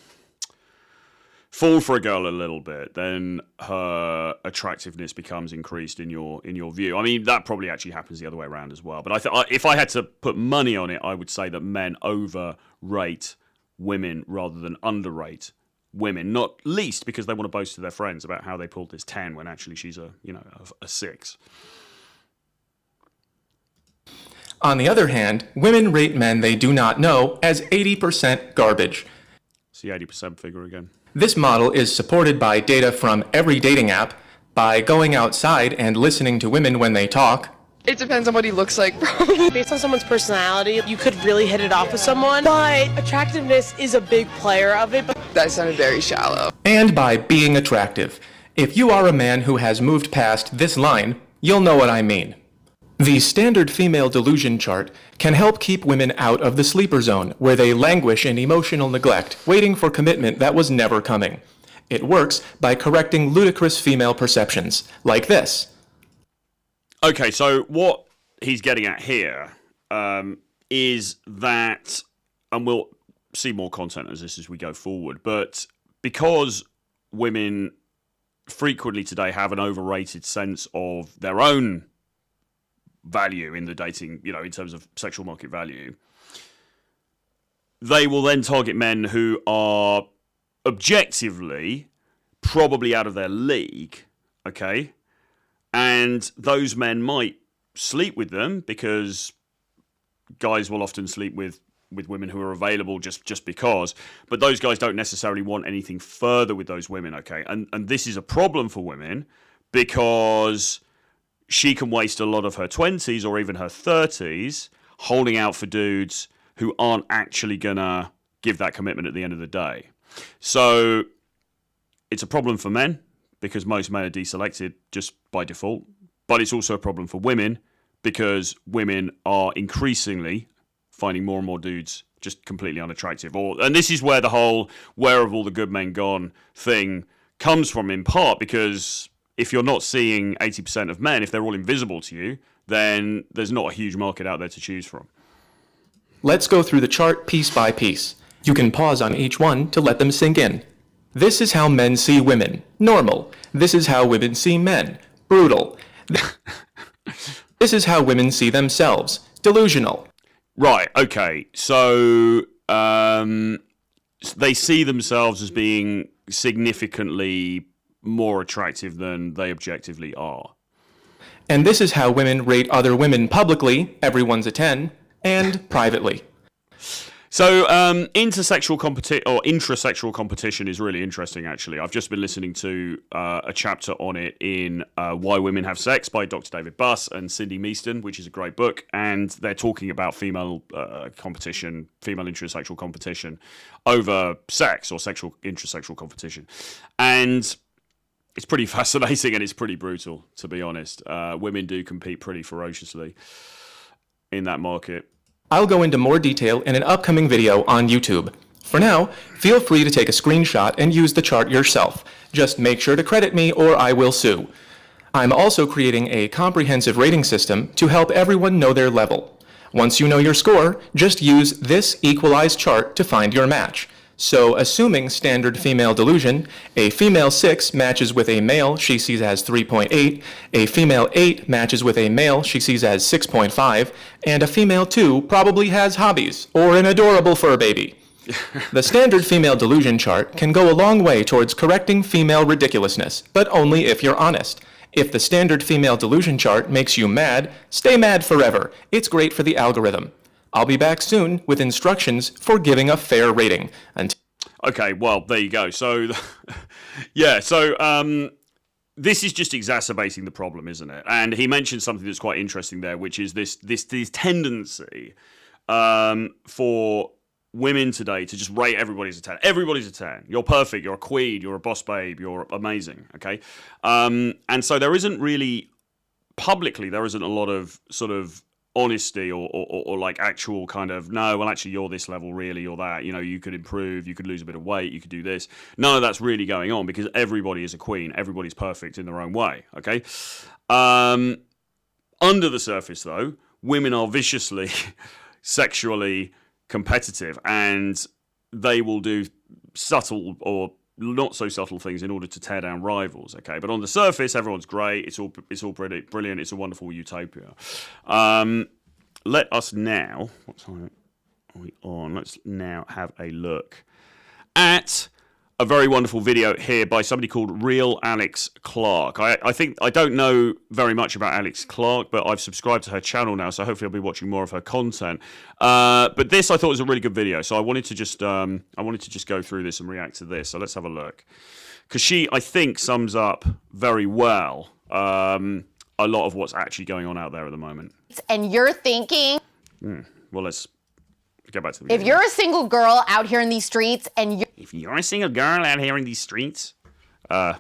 fall for a girl a little bit, then her attractiveness becomes increased in your view. I mean, that probably actually happens the other way around as well. But if I had to put money on it, I would say that men overrate women rather than underrate women. Not least because they want to boast to their friends about how they pulled this 10 when actually she's a 6. On the other hand, women rate men they do not know as 80% garbage. See 80% figure again. This model is supported by data from every dating app, by going outside and listening to women when they talk. It depends on what he looks like, probably. Based on someone's personality, you could really hit it off with someone, but attractiveness is a big player of it. That sounded very shallow. And by being attractive. If you are a man who has moved past this line, you'll know what I mean. The standard female delusion chart can help keep women out of the sleeper zone, where they languish in emotional neglect, waiting for commitment that was never coming. It works by correcting ludicrous female perceptions, like this. Okay, so what he's getting at here is that, and we'll see more content as we go forward, but because women frequently today have an overrated sense of their own value in the dating, in terms of sexual market value, they will then target men who are objectively probably out of their league, okay? And those men might sleep with them because guys will often sleep with women who are available just because, but those guys don't necessarily want anything further with those women, okay? And this is a problem for women because she can waste a lot of her 20s or even her 30s holding out for dudes who aren't actually going to give that commitment at the end of the day. So it's a problem for men because most men are deselected just by default but it's also a problem for women because women are increasingly finding more and more dudes just completely unattractive. And this is where the whole "where have all the good men gone" thing comes from, in part because if you're not seeing 80% of men, if they're all invisible to you, then there's not a huge market out there to choose from. Let's go through the chart piece by piece. You can pause on each one to let them sink in. This is how men see women. Normal. This is how women see men. Brutal. This is how women see themselves. Delusional. Right, okay. So they see themselves as being significantly more attractive than they objectively are. And this is how women rate other women publicly, everyone's a 10, and privately. So intersexual competition or intrasexual competition is really interesting, actually. I've just been listening to a chapter on it in Why Women Have Sex by Dr. David Buss and Cindy Measton, which is a great book. And they're talking about female competition, female intrasexual competition over sex or intrasexual competition. And it's pretty fascinating and it's pretty brutal, to be honest. Women do compete pretty ferociously in that market. I'll go into more detail in an upcoming video on YouTube. For now, feel free to take a screenshot and use the chart yourself. Just make sure to credit me or I will sue. I'm also creating a comprehensive rating system to help everyone know their level. Once you know your score, just use this equalized chart to find your match. So, assuming standard female delusion, a female 6 matches with a male she sees as 3.8, a female 8 matches with a male she sees as 6.5, and a female 2 probably has hobbies, or an adorable fur baby. The standard female delusion chart can go a long way towards correcting female ridiculousness, but only if you're honest. If the standard female delusion chart makes you mad, stay mad forever. It's great for the algorithm. I'll be back soon with instructions for giving a fair rating. Okay, well, there you go. So, yeah, so this is just exacerbating the problem, isn't it? And he mentioned something that's quite interesting there, which is this tendency for women today to just rate everybody as a 10. Everybody's a 10. You're perfect. You're a queen. You're a boss babe. You're amazing, okay? And so there isn't really, publicly, there isn't a lot of sort of honesty or like actual kind of, no, well, actually, you're this level, really, you're that, you could improve, you could lose a bit of weight, you could do this. None of that's really going on because everybody is a queen. Everybody's perfect in their own way, okay? Under the surface, though, women are viciously sexually competitive and they will do subtle or not so subtle things in order to tear down rivals, okay? But on the surface, everyone's great. It's all brilliant. It's a wonderful utopia. Let us now, what time are we on? Let's now have a look at a very wonderful video here by somebody called Real Alex Clark. I think I don't know very much about Alex Clark, but I've subscribed to her channel now, so hopefully I'll be watching more of her content. But this I thought was a really good video, so I wanted to just go through this and react to this. So let's have a look, because she, I think, sums up very well a lot of what's actually going on out there at the moment. And you're thinking, well, let's get back to the beginning. If you're a single girl out here in these streets and you're a single girl out here in these streets, yeah,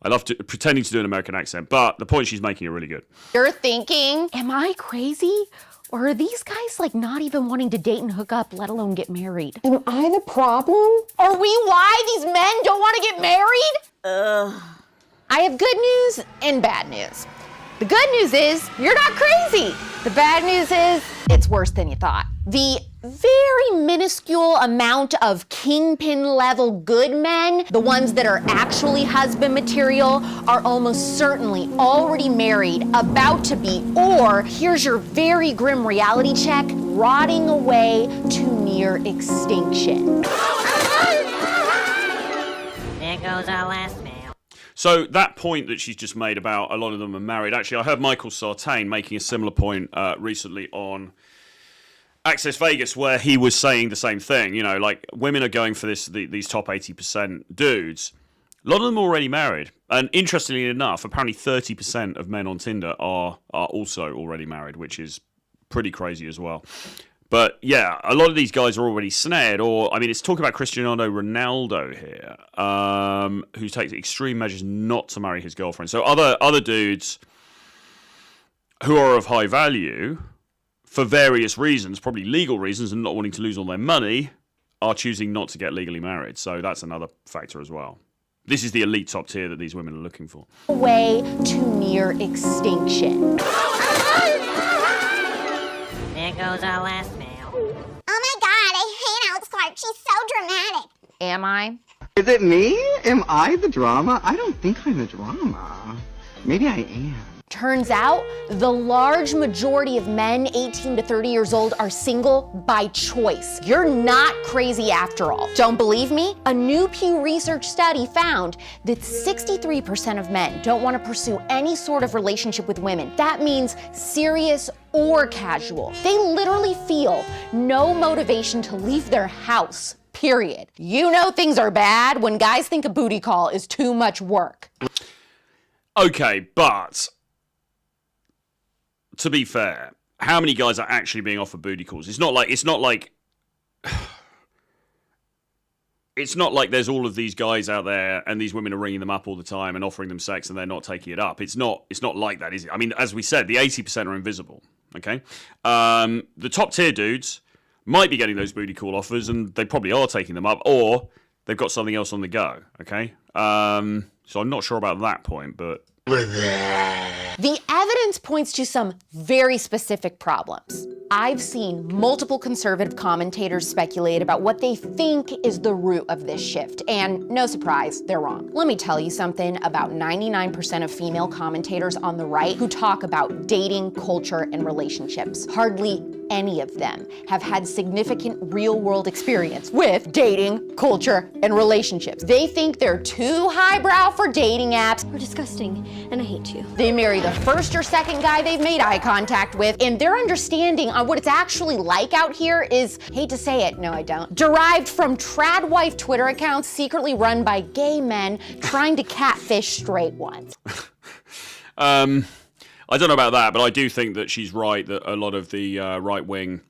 I love pretending to do an American accent, but the point she's making are really good. You're thinking, am I crazy? Or are these guys like not even wanting to date and hook up, let alone get married? Am I the problem? Are we why these men don't want to get married? I have good news and bad news. The good news is you're not crazy. The bad news is it's worse than you thought. The very minuscule amount of kingpin level good men, the ones that are actually husband material, are almost certainly already married, about to be, or here's your very grim reality check, rotting away to near extinction. There goes our last man. So that point that she's just made about a lot of them are married, actually, I heard Michael Sartain making a similar point recently on Access Vegas, where he was saying the same thing. Like women are going for these top 80% dudes. A lot of them are already married. And interestingly enough, apparently 30% of men on Tinder are also already married, which is pretty crazy as well. But yeah, a lot of these guys are already snared, it's talking about Cristiano Ronaldo here, who takes extreme measures not to marry his girlfriend. So other dudes who are of high value for various reasons, probably legal reasons and not wanting to lose all their money, are choosing not to get legally married. So that's another factor as well. This is the elite top tier that these women are looking for. Way to near extinction. There goes our last male. Oh my god, I hate Alex Clark. She's so dramatic. Am I? Is it me? Am I the drama? I don't think I'm the drama. Maybe I am. Turns out, the large majority of men 18 to 30 years old are single by choice. You're not crazy after all. Don't believe me? A new Pew Research study found that 63% of men don't want to pursue any sort of relationship with women. That means serious or casual. They literally feel no motivation to leave their house, period. You know things are bad when guys think a booty call is too much work. Okay, but to be fair, how many guys are actually being offered booty calls? It's not like there's all of these guys out there and these women are ringing them up all the time and offering them sex and they're not taking it up. It's not like that, is it? I mean, as we said, the 80% are invisible. Okay, the top tier dudes might be getting those booty call offers and they probably are taking them up, or they've got something else on the go. Okay, so I'm not sure about that point, but. The evidence points to some very specific problems. I've seen multiple conservative commentators speculate about what they think is the root of this shift, and no surprise, they're wrong. Let me tell you something about 99% of female commentators on the right who talk about dating, culture, and relationships. Hardly any of them have had significant real-world experience with dating, culture, and relationships. They think they're too highbrow for dating apps. We're disgusting, and I hate you. They marry the first or second guy they've made eye contact with, and their understanding on what it's actually like out here is, hate to say it, no I don't, derived from tradwife Twitter accounts secretly run by gay men trying to catfish straight ones. I don't know about that, but I do think that she's right that a lot of the right-wing,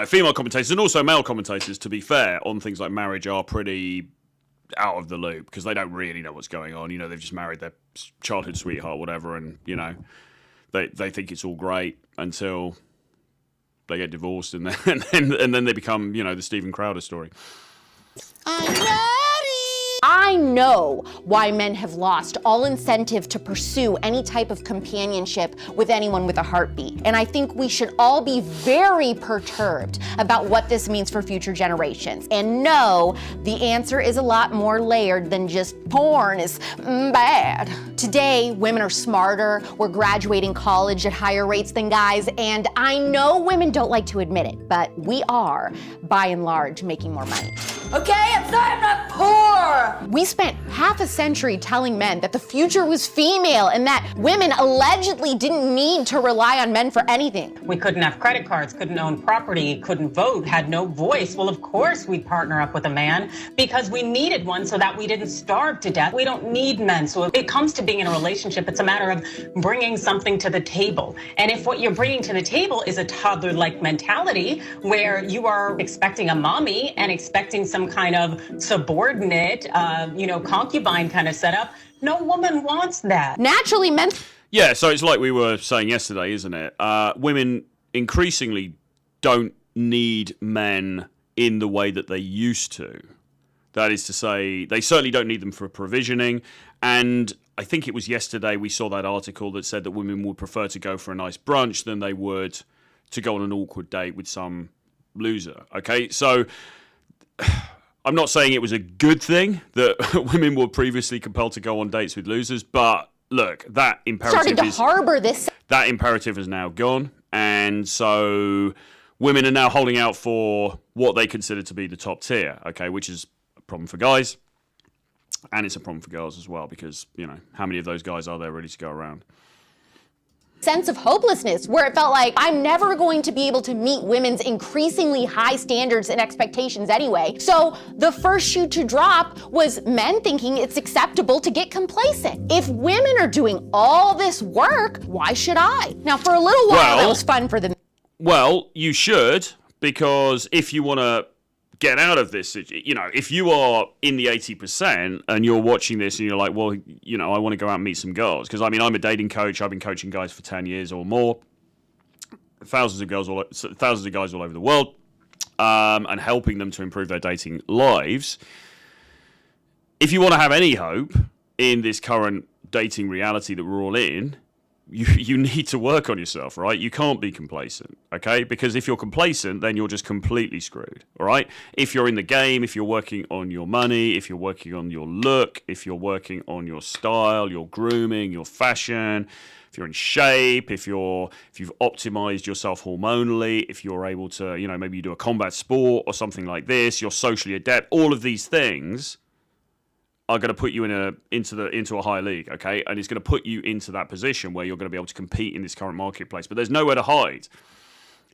female commentators and also male commentators, to be fair, on things like marriage are pretty out of the loop because they don't really know what's going on. They've just married their childhood sweetheart, whatever, and, they think it's all great until they get divorced and then they become, the Steven Crowder story. I know why men have lost all incentive to pursue any type of companionship with anyone with a heartbeat. And I think we should all be very perturbed about what this means for future generations. And no, the answer is a lot more layered than just porn is bad. Today, women are smarter, we're graduating college at higher rates than guys, and I know women don't like to admit it, but we are, by and large, making more money. Okay, I'm sorry I'm not poor. We spent half a century telling men that the future was female and that women allegedly didn't need to rely on men for anything. We couldn't have credit cards, couldn't own property, couldn't vote, had no voice. Well, of course we'd partner up with a man because we needed one so that we didn't starve to death. We don't need men. So if it comes to being in a relationship, it's a matter of bringing something to the table. And if what you're bringing to the table is a toddler-like mentality where you are expecting a mommy and expecting some kind of subordinate, concubine kind of setup, no woman wants that. Naturally, men... Yeah, so it's like we were saying yesterday, isn't it? Women increasingly don't need men in the way that they used to. That is to say, they certainly don't need them for provisioning. And I think it was yesterday we saw that article that said that women would prefer to go for a nice brunch than they would to go on an awkward date with some loser. Okay, so I'm not saying it was a good thing that women were previously compelled to go on dates with losers, but look, that imperative that imperative is now gone, and so women are now holding out for what they consider to be the top tier, okay, which is a problem for guys, and it's a problem for girls as well, because, how many of those guys are there ready to go around? Sense of hopelessness where it felt like I'm never going to be able to meet women's increasingly high standards and expectations anyway. So the first shoe to drop was men thinking it's acceptable to get complacent. If women are doing all this work, why should I? Now for a little while that was fun for them. Well, you should, because if you want to get out of this, you know, if you are in the 80% and you're watching this and you're like, well, you know, I want to go out and meet some girls, because I mean, I'm a dating coach. I've been coaching guys for 10 years or more, thousands of guys all over the world, and helping them to improve their dating lives. If you want to have any hope in this current dating reality that we're all in, you need to work on yourself, right? You can't be complacent, okay? Because if you're complacent, then you're just completely screwed, all right? If you're in the game, if you're working on your money, if you're working on your look, if you're working on your style, your grooming, your fashion, if you're in shape, if you've optimized yourself hormonally, if you're able to, you know, maybe you do a combat sport or something like this, you're socially adept, all of these things are going to put you into a higher league, okay? And it's going to put you into that position where you're going to be able to compete in this current marketplace. But there's nowhere to hide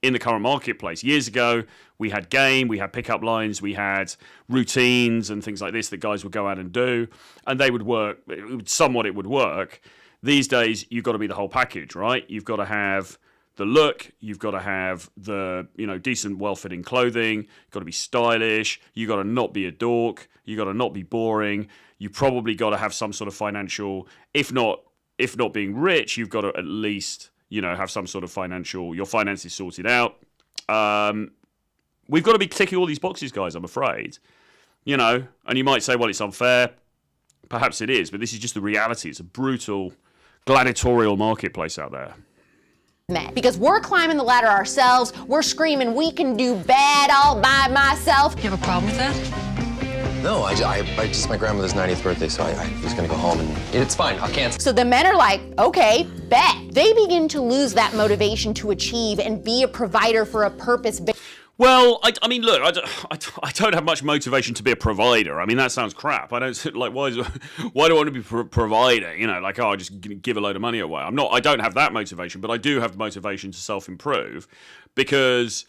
in the current marketplace. Years ago, we had game, we had pickup lines, we had routines and things like this that guys would go out and do, and they would work. It would work. These days, you've got to be the whole package, right? You've got to have the look, you've got to have the, you know, decent, well-fitting clothing, you've got to be stylish, you've got to not be a dork, you've got to not be boring, you probably got to have some sort of financial, if not being rich, you've got to at least, you know, have some sort of your finances sorted out. We've got to be ticking all these boxes, guys, I'm afraid. You know, and you might say, well, it's unfair. Perhaps it is, but this is just the reality. It's a brutal, gladiatorial marketplace out there. Because we're climbing the ladder ourselves, we're screaming, we can do bad all by myself. You have a problem with that? No, I just my grandmother's 90th birthday, so I was gonna go home and it's fine, I'll cancel. So the men are like, okay, bet. They begin to lose that motivation to achieve and be a provider for a purpose. Well, I mean, look, I don't have much motivation to be a provider. I mean, that sounds crap. I don't like why do I want to be providing? You know, like, oh, I just give a load of money away. I don't have that motivation, but I do have the motivation to self-improve, because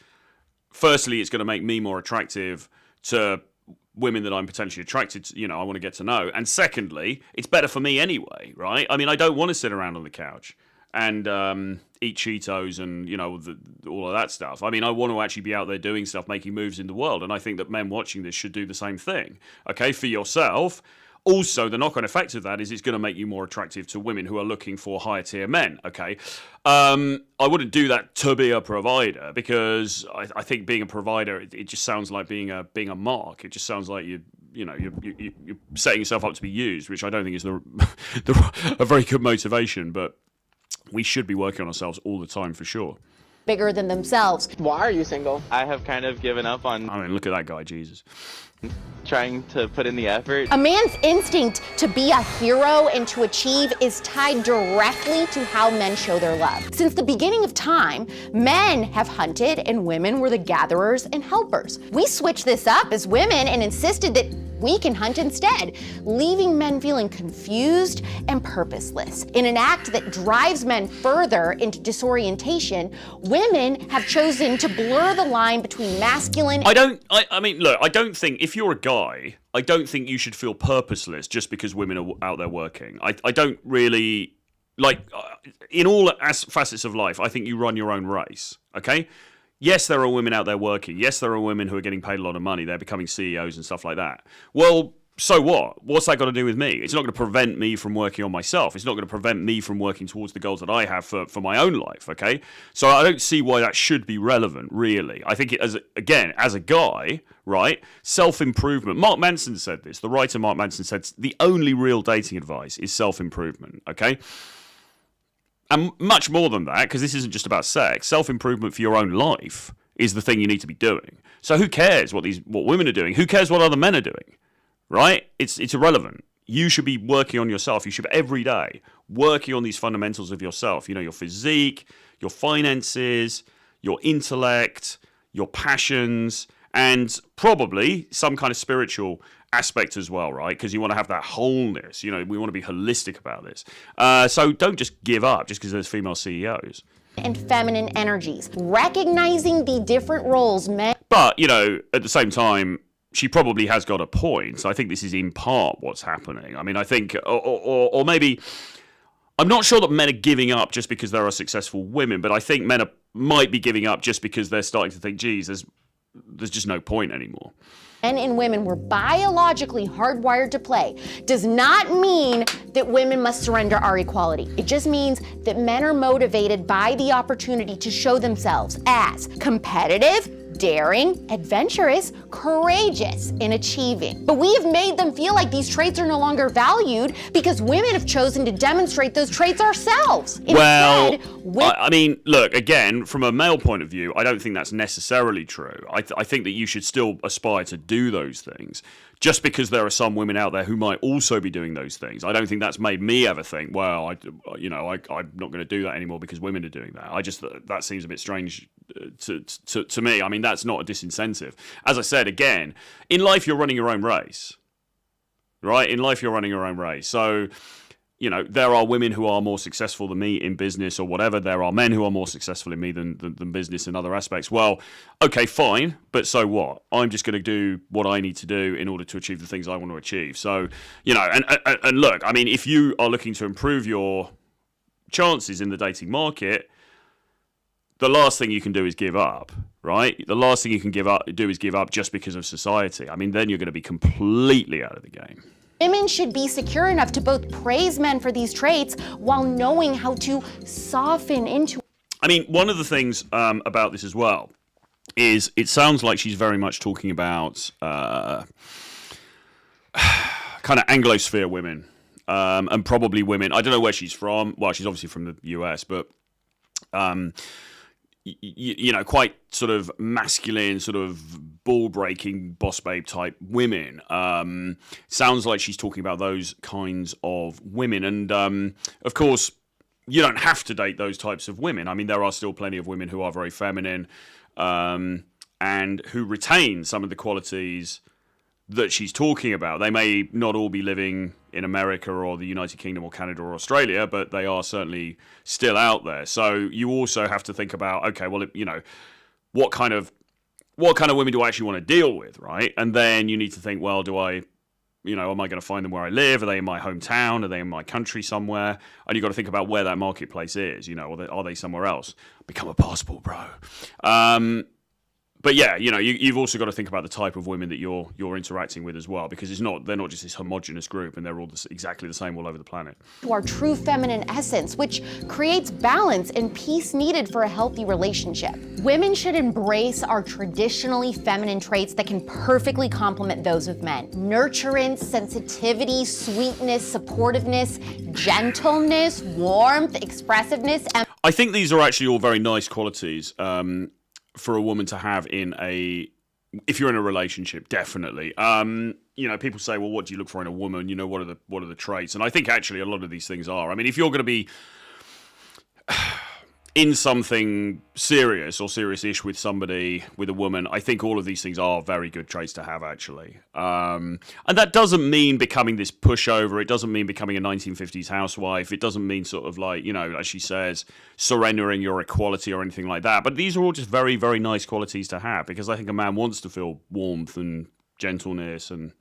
firstly, it's going to make me more attractive to women that I'm potentially attracted to, you know, I want to get to know. And secondly, it's better for me anyway, right? I mean, I don't want to sit around on the couch and eat Cheetos and, you know, all of that stuff. I mean, I want to actually be out there doing stuff, making moves in the world. And I think that men watching this should do the same thing, okay, for yourself. Also, the knock-on effect of that is it's going to make you more attractive to women who are looking for higher-tier men, okay? I wouldn't do that to be a provider, because I think being a provider, it just sounds like being a mark. It just sounds like you're setting yourself up to be used, which I don't think is a very good motivation, but we should be working on ourselves all the time for sure. Bigger than themselves. Why are you single? I have kind of given up on... I mean, look at that guy, Jesus. Trying to put in the effort. A man's instinct to be a hero and to achieve is tied directly to how men show their love. Since the beginning of time, men have hunted and women were the gatherers and helpers. We switched this up as women and insisted that we can hunt instead, leaving men feeling confused and purposeless. In an act that drives men further into disorientation, women have chosen to blur the line between masculine... I mean, look, I don't think, if you're a guy, I don't think you should feel purposeless just because women are out there working. I don't really, like, in all facets of life, I think you run your own race, okay? Yes, there are women out there working. Yes, there are women who are getting paid a lot of money. They're becoming CEOs and stuff like that. Well, so what? What's that got to do with me? It's not going to prevent me from working on myself. It's not going to prevent me from working towards the goals that I have for my own life, okay? So I don't see why that should be relevant, really. I think, as a guy, right, self-improvement. Mark Manson said this. The writer Mark Manson said the only real dating advice is self-improvement, okay? And much more than that, because this isn't just about sex, self-improvement for your own life is the thing you need to be doing. So who cares what women are doing? Who cares what other men are doing? Right? It's irrelevant. You should be working on yourself. You should be every day working on these fundamentals of yourself. You know, your physique, your finances, your intellect, your passions, and probably some kind of spiritual aspect as well, right? Because you want to have that wholeness. You know, we want to be holistic about this. So don't just give up just because there's female CEOs. And feminine energies, recognizing the different roles men... But, you know, at the same time, she probably has got a point. So I think this is in part what's happening. I mean, I think, or maybe, I'm not sure that men are giving up just because there are successful women, but I think men might be giving up just because they're starting to think, geez, there's just no point anymore. Men and women were biologically hardwired to play does not mean that women must surrender our equality. It just means that men are motivated by the opportunity to show themselves as competitive, daring, adventurous, courageous in achieving. But we have made them feel like these traits are no longer valued because women have chosen to demonstrate those traits ourselves. Well, I mean, look, again, from a male point of view, I don't think that's necessarily true. I think that you should still aspire to do those things. Just because there are some women out there who might also be doing those things, I don't think that's made me ever think, well, I'm not going to do that anymore because women are doing that. That seems a bit strange to me. I mean, that's not a disincentive. As I said, again, in life, you're running your own race, right? In life, you're running your own race. So, there are women who are more successful than me in business or whatever. There are men who are more successful in me than business in other aspects. Well, okay, fine, but so what? I'm just going to do what I need to do in order to achieve the things I want to achieve. So, and look, I mean, if you are looking to improve your chances in the dating market, the last thing you can do is give up, right? The last thing you can do is give up just because of society. I mean, then you're going to be completely out of the game. Women should be secure enough to both praise men for these traits while knowing how to soften into. I mean, one of the things about this as well is it sounds like she's very much talking about kind of Anglosphere women and probably women. I don't know where she's from. Well, she's obviously from the US, but quite sort of masculine, sort of ball-breaking, boss babe type women. Sounds like she's talking about those kinds of women. And, of course, you don't have to date those types of women. I mean, there are still plenty of women who are very feminine and who retain some of the qualities that she's talking about. They may not all be living in America or the United Kingdom or Canada or Australia, but they are certainly still out there. So you also have to think about, okay, well, what kind of women do I actually want to deal with, right? And then you need to think, well, am I going to find them where I live? Are they in my hometown? Are they in my country somewhere? And you've got to think about where that marketplace is, or are they somewhere else? Become a passport, bro. But yeah, you've also got to think about the type of women that you're interacting with as well, because they're not just this homogenous group and they're all exactly the same all over the planet. To our true feminine essence, which creates balance and peace needed for a healthy relationship. Women should embrace our traditionally feminine traits that can perfectly complement those of men. Nurturance, sensitivity, sweetness, supportiveness, gentleness, warmth, expressive,ness. I think these are actually all very nice qualities for a woman to have if you're in a relationship, definitely. People say, well, what do you look for in a woman? What are the traits? And I think actually a lot of these things are. I mean, if you're going to be in something serious or serious-ish with a woman, I think all of these things are very good traits to have, actually. And that doesn't mean becoming this pushover. It doesn't mean becoming a 1950s housewife. It doesn't mean sort of like, as she says, surrendering your equality or anything like that. But these are all just very, very nice qualities to have, because I think a man wants to feel warmth and gentleness and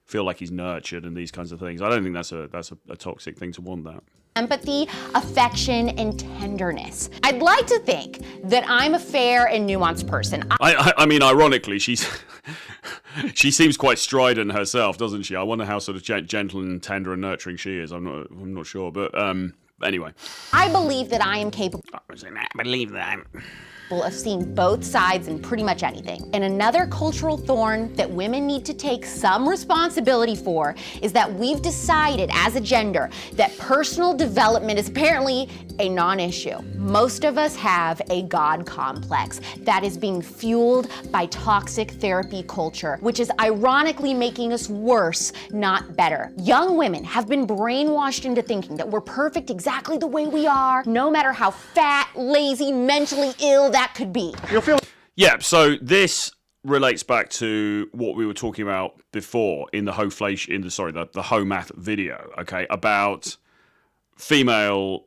feel like he's nurtured and these kinds of things. I don't think that's a toxic thing to want that. Empathy, affection, and tenderness. I'd like to think that I'm a fair and nuanced person. I mean, ironically, she seems quite strident herself, doesn't she? I wonder how sort of gentle and tender and nurturing she is. I'm not sure, but anyway. I believe that I am capable. I believe that. Of seeing both sides in pretty much anything. And another cultural thorn that women need to take some responsibility for is that we've decided as a gender that personal development is apparently a non-issue. Most of us have a God complex that is being fueled by toxic therapy culture, which is ironically making us worse, not better. Young women have been brainwashed into thinking that we're perfect exactly the way we are, no matter how fat, lazy, mentally ill that could be. Yeah, so this relates back to what we were talking about before in the the Ho Math video, okay, about female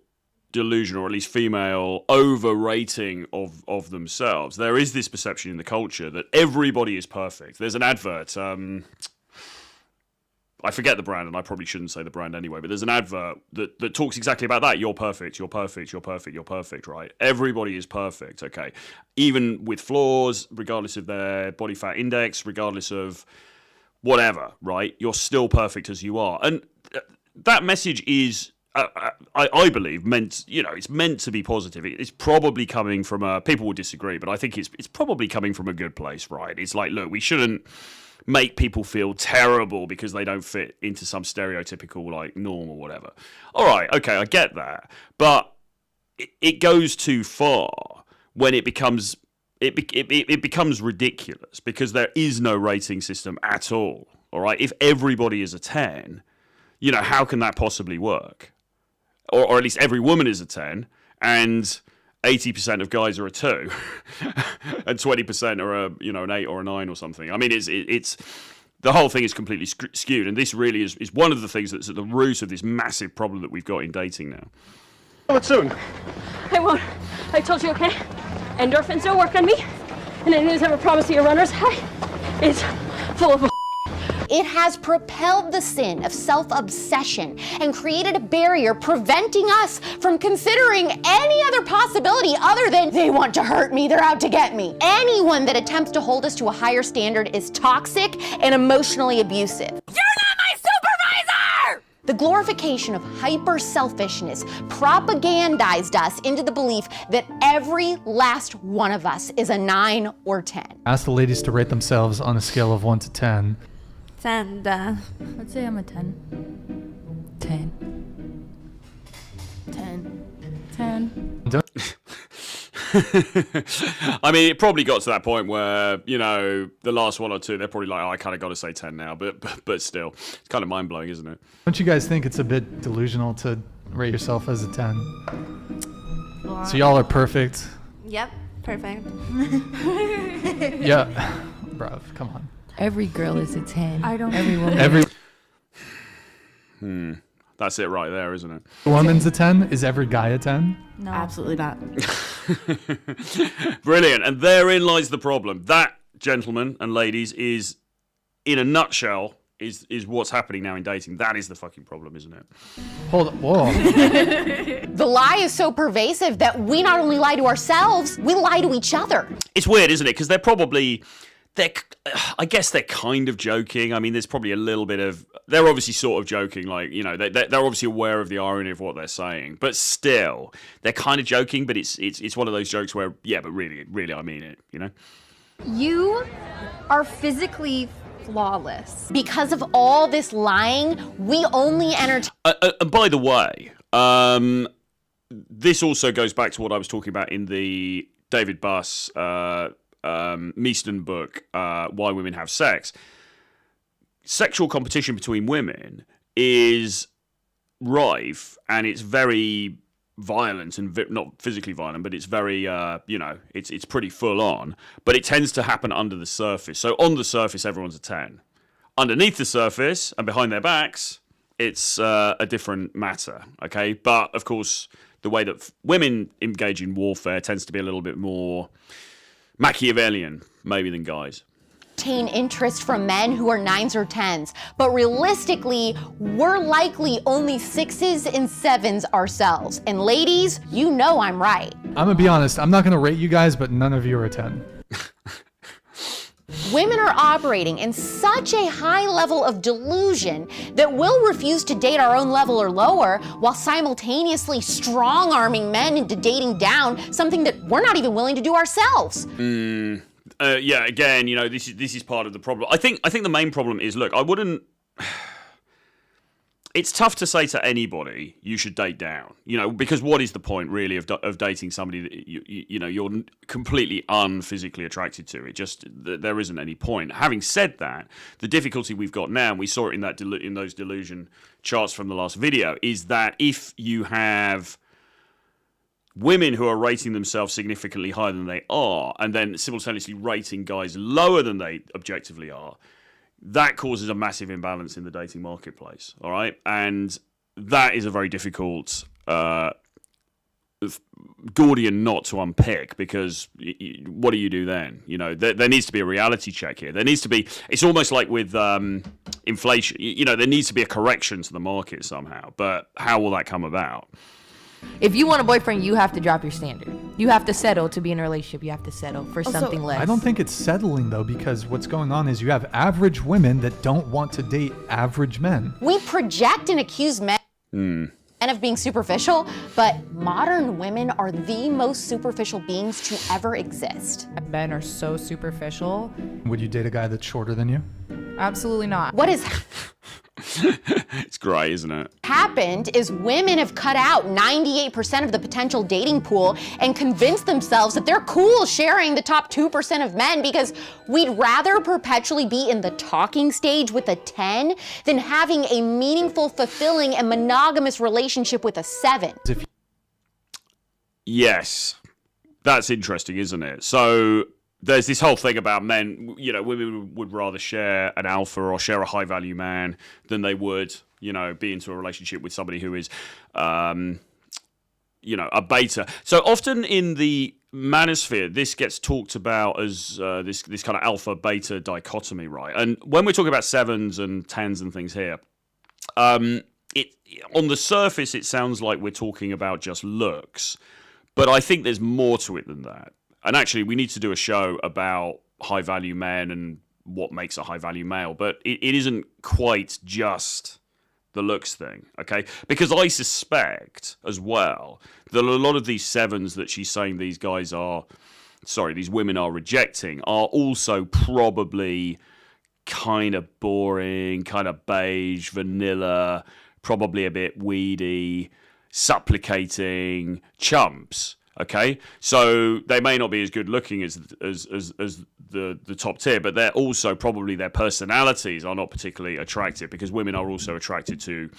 delusion, or at least female overrating of themselves. There is this perception in the culture that everybody is perfect. There's an advert. I forget the brand, and I probably shouldn't say the brand anyway, but there's an advert that talks exactly about that. You're perfect, you're perfect, you're perfect, you're perfect, right? Everybody is perfect, okay? Even with flaws, regardless of their body fat index, regardless of whatever, right? You're still perfect as you are. And that message is, I believe, meant, it's meant to be positive. It's probably coming from people will disagree, but I think it's probably coming from a good place, right? It's like, look, we shouldn't make people feel terrible because they don't fit into some stereotypical like norm or whatever. All right, okay, I get that, but it goes too far when it becomes ridiculous because there is no rating system at all. All right, if everybody is a 10, how can that possibly work? Or at least every woman is a 10, and 80% of guys are a 2, and 20% are an 8 or a 9 or something. I mean, it's the whole thing is completely skewed, and this really is one of the things that's at the root of this massive problem that we've got in dating now. What soon? I won't. I told you, okay? Endorphins don't work on me, and anyone who's ever promised you a runner's high is full of. It has propelled the sin of self-obsession and created a barrier preventing us from considering any other possibility other than they want to hurt me, they're out to get me. Anyone that attempts to hold us to a higher standard is toxic and emotionally abusive. You're not my supervisor! The glorification of hyper-selfishness propagandized us into the belief that every last one of us is a 9 or 10. Ask the ladies to rate themselves on a scale of 1 to 10. 10. Let's say I'm a 10. 10. 10. I mean, it probably got to that point where, the last one or two, they're probably like, I kind of got to say 10 now, but still, it's kind of mind-blowing, isn't it? Don't you guys think it's a bit delusional to rate yourself as a 10? Well, so y'all are perfect. Yep, perfect. Yeah, bruv, come on. Every girl is a 10. I don't. Every woman. That's it right there, isn't it? Woman's a 10? Is every guy a 10? No, absolutely not. Brilliant. And therein lies the problem. That, gentlemen and ladies, is, in a nutshell, is what's happening now in dating. That is the fucking problem, isn't it? Hold on. Whoa. The lie is so pervasive that we not only lie to ourselves, we lie to each other. It's weird, isn't it? Because I guess they're kind of joking. I mean, there's probably a little bit of, they're obviously sort of joking, like, they're obviously aware of the irony of what they're saying, but still, they're kind of joking, but it's one of those jokes where, yeah, but really, I mean it, You are physically flawless. Because of all this lying, we only entertain. And by the way, this also goes back to what I was talking about in the David Buss, Meeston book, Why Women Have Sex. Sexual competition between women is rife, and it's very violent, and not physically violent, but it's very, it's pretty full on, but it tends to happen under the surface. So on the surface, everyone's a 10. Underneath the surface and behind their backs, it's a different matter, okay? But, of course, the way that women engage in warfare tends to be a little bit more Machiavellian, maybe, than guys. Obtain interest from men who are 9s or 10s, but realistically, we're likely only 6s and 7s ourselves. And ladies, I'm right. I'm gonna be honest, I'm not gonna rate you guys, but none of you are a 10. Women are operating in such a high level of delusion that we'll refuse to date our own level or lower, while simultaneously strong-arming men into dating down, something that we're not even willing to do ourselves. Yeah, again, this is part of the problem. I think the main problem is, look, I wouldn't. It's tough to say to anybody you should date down, because what is the point really of dating somebody that you're completely unphysically attracted to? It just, there isn't any point. Having said that, the difficulty we've got now, and we saw it in those delusion charts from the last video, is that if you have women who are rating themselves significantly higher than they are, and then simultaneously rating guys lower than they objectively are, that causes a massive imbalance in the dating marketplace, all right? And that is a very difficult Gordian knot to unpick, because what do you do then? There needs to be a reality check here. There needs to be, it's almost like with inflation. You know, there needs to be a correction to the market somehow. But how will that come about? If you want a boyfriend, you have to drop your standard. You have to settle to be in a relationship. You have to settle for something less. I don't think it's settling, though, because what's going on is you have average women that don't want to date average men. We project and accuse men of being superficial, but modern women are the most superficial beings to ever exist. Men are so superficial. Would you date a guy that's shorter than you? Absolutely not. What is It's great, isn't it? happened is women have cut out 98% of the potential dating pool and convinced themselves that they're cool sharing the top 2% of men because we'd rather perpetually be in the talking stage with a 10 than having a meaningful, fulfilling, and monogamous relationship with a 7. Yes. That's interesting, isn't it? So there's this whole thing about men, you know, women would rather share an alpha or share a high value man than they would, you know, be into a relationship with somebody who is, you know, a beta. So often in the manosphere, this gets talked about as this kind of alpha beta dichotomy, right? And when we're talking about 7s and 10s and things here, on the surface, it sounds like we're talking about just looks, but I think there's more to it than that. And actually, we need to do a show about high-value men and what makes a high-value male. But it isn't quite just the looks thing, okay? Because I suspect as well that a lot of these 7s that she's saying these women are rejecting are also probably kind of boring, kind of beige, vanilla, probably a bit weedy, supplicating chumps. Okay, so they may not be as good looking as the top tier, but they're also probably their personalities are not particularly attractive because women are also attracted to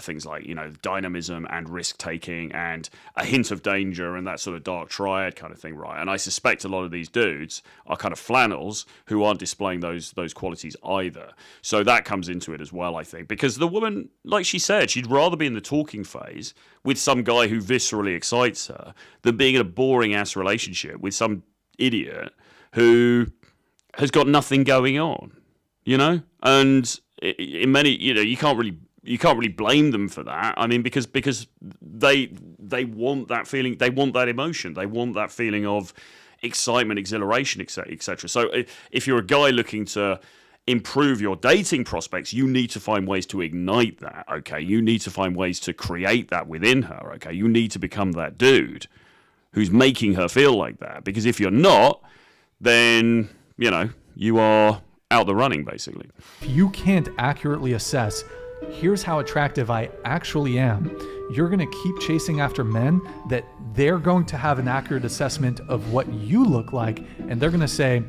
things like, you know, dynamism and risk taking and a hint of danger and that sort of dark triad kind of thing, right? And I suspect a lot of these dudes are kind of flannels who aren't displaying those qualities either. So that comes into it as well, I think, because the woman, like she said, she'd rather be in the talking phase with some guy who viscerally excites her than being in a boring ass relationship with some idiot who has got nothing going on, you know. And in many, you know, you can't really blame them for that. I mean, because they want that feeling, they want that emotion, they want that feeling of excitement, exhilaration, etc. So if you're a guy looking to improve your dating prospects, you need to find ways to ignite that, okay? You need to find ways to create that within her, okay? You need to become that dude who's making her feel like that. Because if you're not, then, you know, you are out the running, basically. If you can't accurately assess, here's how attractive I actually am, you're going to keep chasing after men that they're going to have an accurate assessment of what you look like, and they're going to say,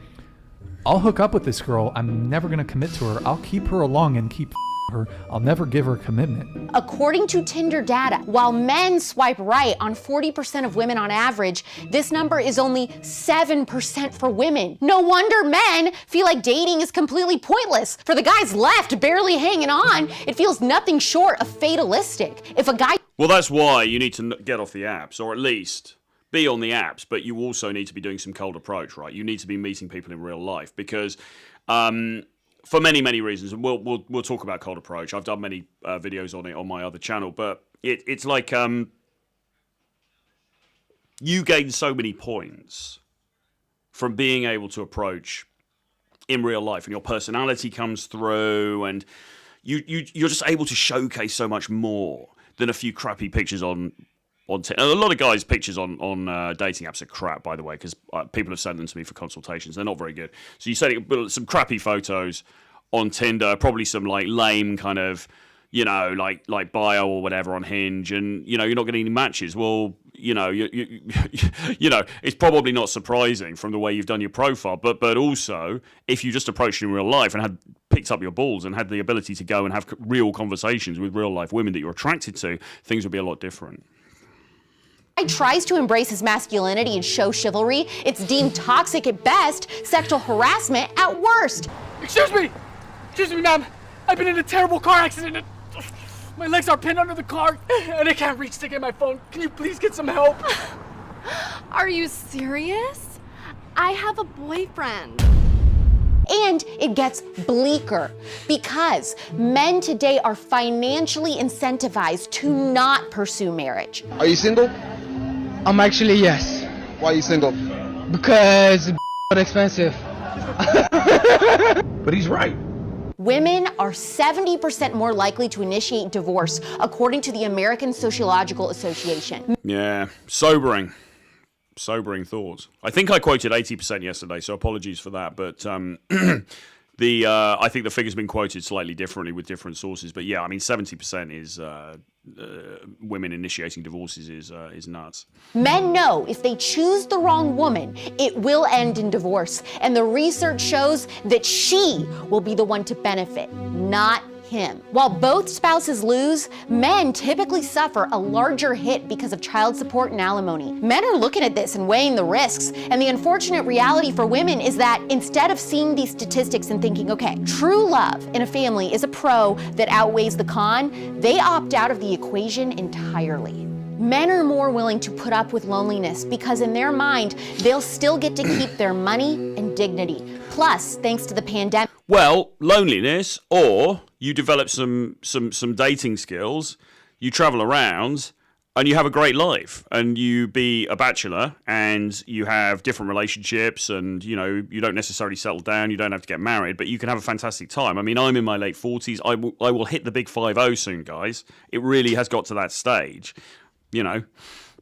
I'll hook up with this girl, I'm never going to commit to her, I'll keep her along and keep her, I'll never give her commitment. According to Tinder data, while men swipe right on 40% of women on average, this number is only 7% for women. No wonder men feel like dating is completely pointless. For the guys left barely hanging on, it feels nothing short of fatalistic. If a guy... Well, that's why you need to get off the apps, or at least be on the apps, but you also need to be doing some cold approach, right? You need to be meeting people in real life because... for many, many reasons, and we'll talk about cold approach. I've done many videos on it on my other channel, but it's like you gain so many points from being able to approach in real life, and your personality comes through, and you're just able to showcase so much more than a few crappy pictures on a lot of guys' pictures on dating apps are crap, by the way, because people have sent them to me for consultations. They're not very good. So you send some crappy photos on Tinder, probably some like lame kind of, you know, like bio or whatever on Hinge, and you know you're not getting any matches. Well, you know, you know, it's probably not surprising from the way you've done your profile, but also if you just approached in real life and had picked up your balls and had the ability to go and have real conversations with real life women that you're attracted to, things would be a lot different. Tries to embrace his masculinity and show chivalry, it's deemed toxic at best, sexual harassment at worst. Excuse me, ma'am. I've been in a terrible car accident. And my legs are pinned under the car, and I can't reach to get my phone. Can you please get some help? Are you serious? I have a boyfriend. And it gets bleaker because men today are financially incentivized to not pursue marriage. Are you single? Actually, yes. Why are you single? Because it's expensive. But he's right. Women are 70% more likely to initiate divorce, according to the American Sociological Association. Yeah, sobering thoughts. I think I quoted 80% yesterday, so apologies for that. But I think the figure's been quoted slightly differently with different sources. But yeah, I mean, 70% is women initiating divorces is nuts. Men know if they choose the wrong woman, it will end in divorce. And the research shows that she will be the one to benefit, not him. While both spouses lose, men typically suffer a larger hit because of child support and alimony. Men are looking at this and weighing the risks, and the unfortunate reality for women is that instead of seeing these statistics and thinking, okay, true love in a family is a pro that outweighs the con, they opt out of the equation entirely. Men are more willing to put up with loneliness because in their mind, they'll still get to keep their money and dignity. Plus, thanks to the pandemic. Well, loneliness, or you develop some dating skills, you travel around, and you have a great life, and you be a bachelor, and you have different relationships, and you don't necessarily settle down, you don't have to get married, but you can have a fantastic time. I mean, I'm in my late 40s. I will hit the big 50 soon, guys. It really has got to that stage.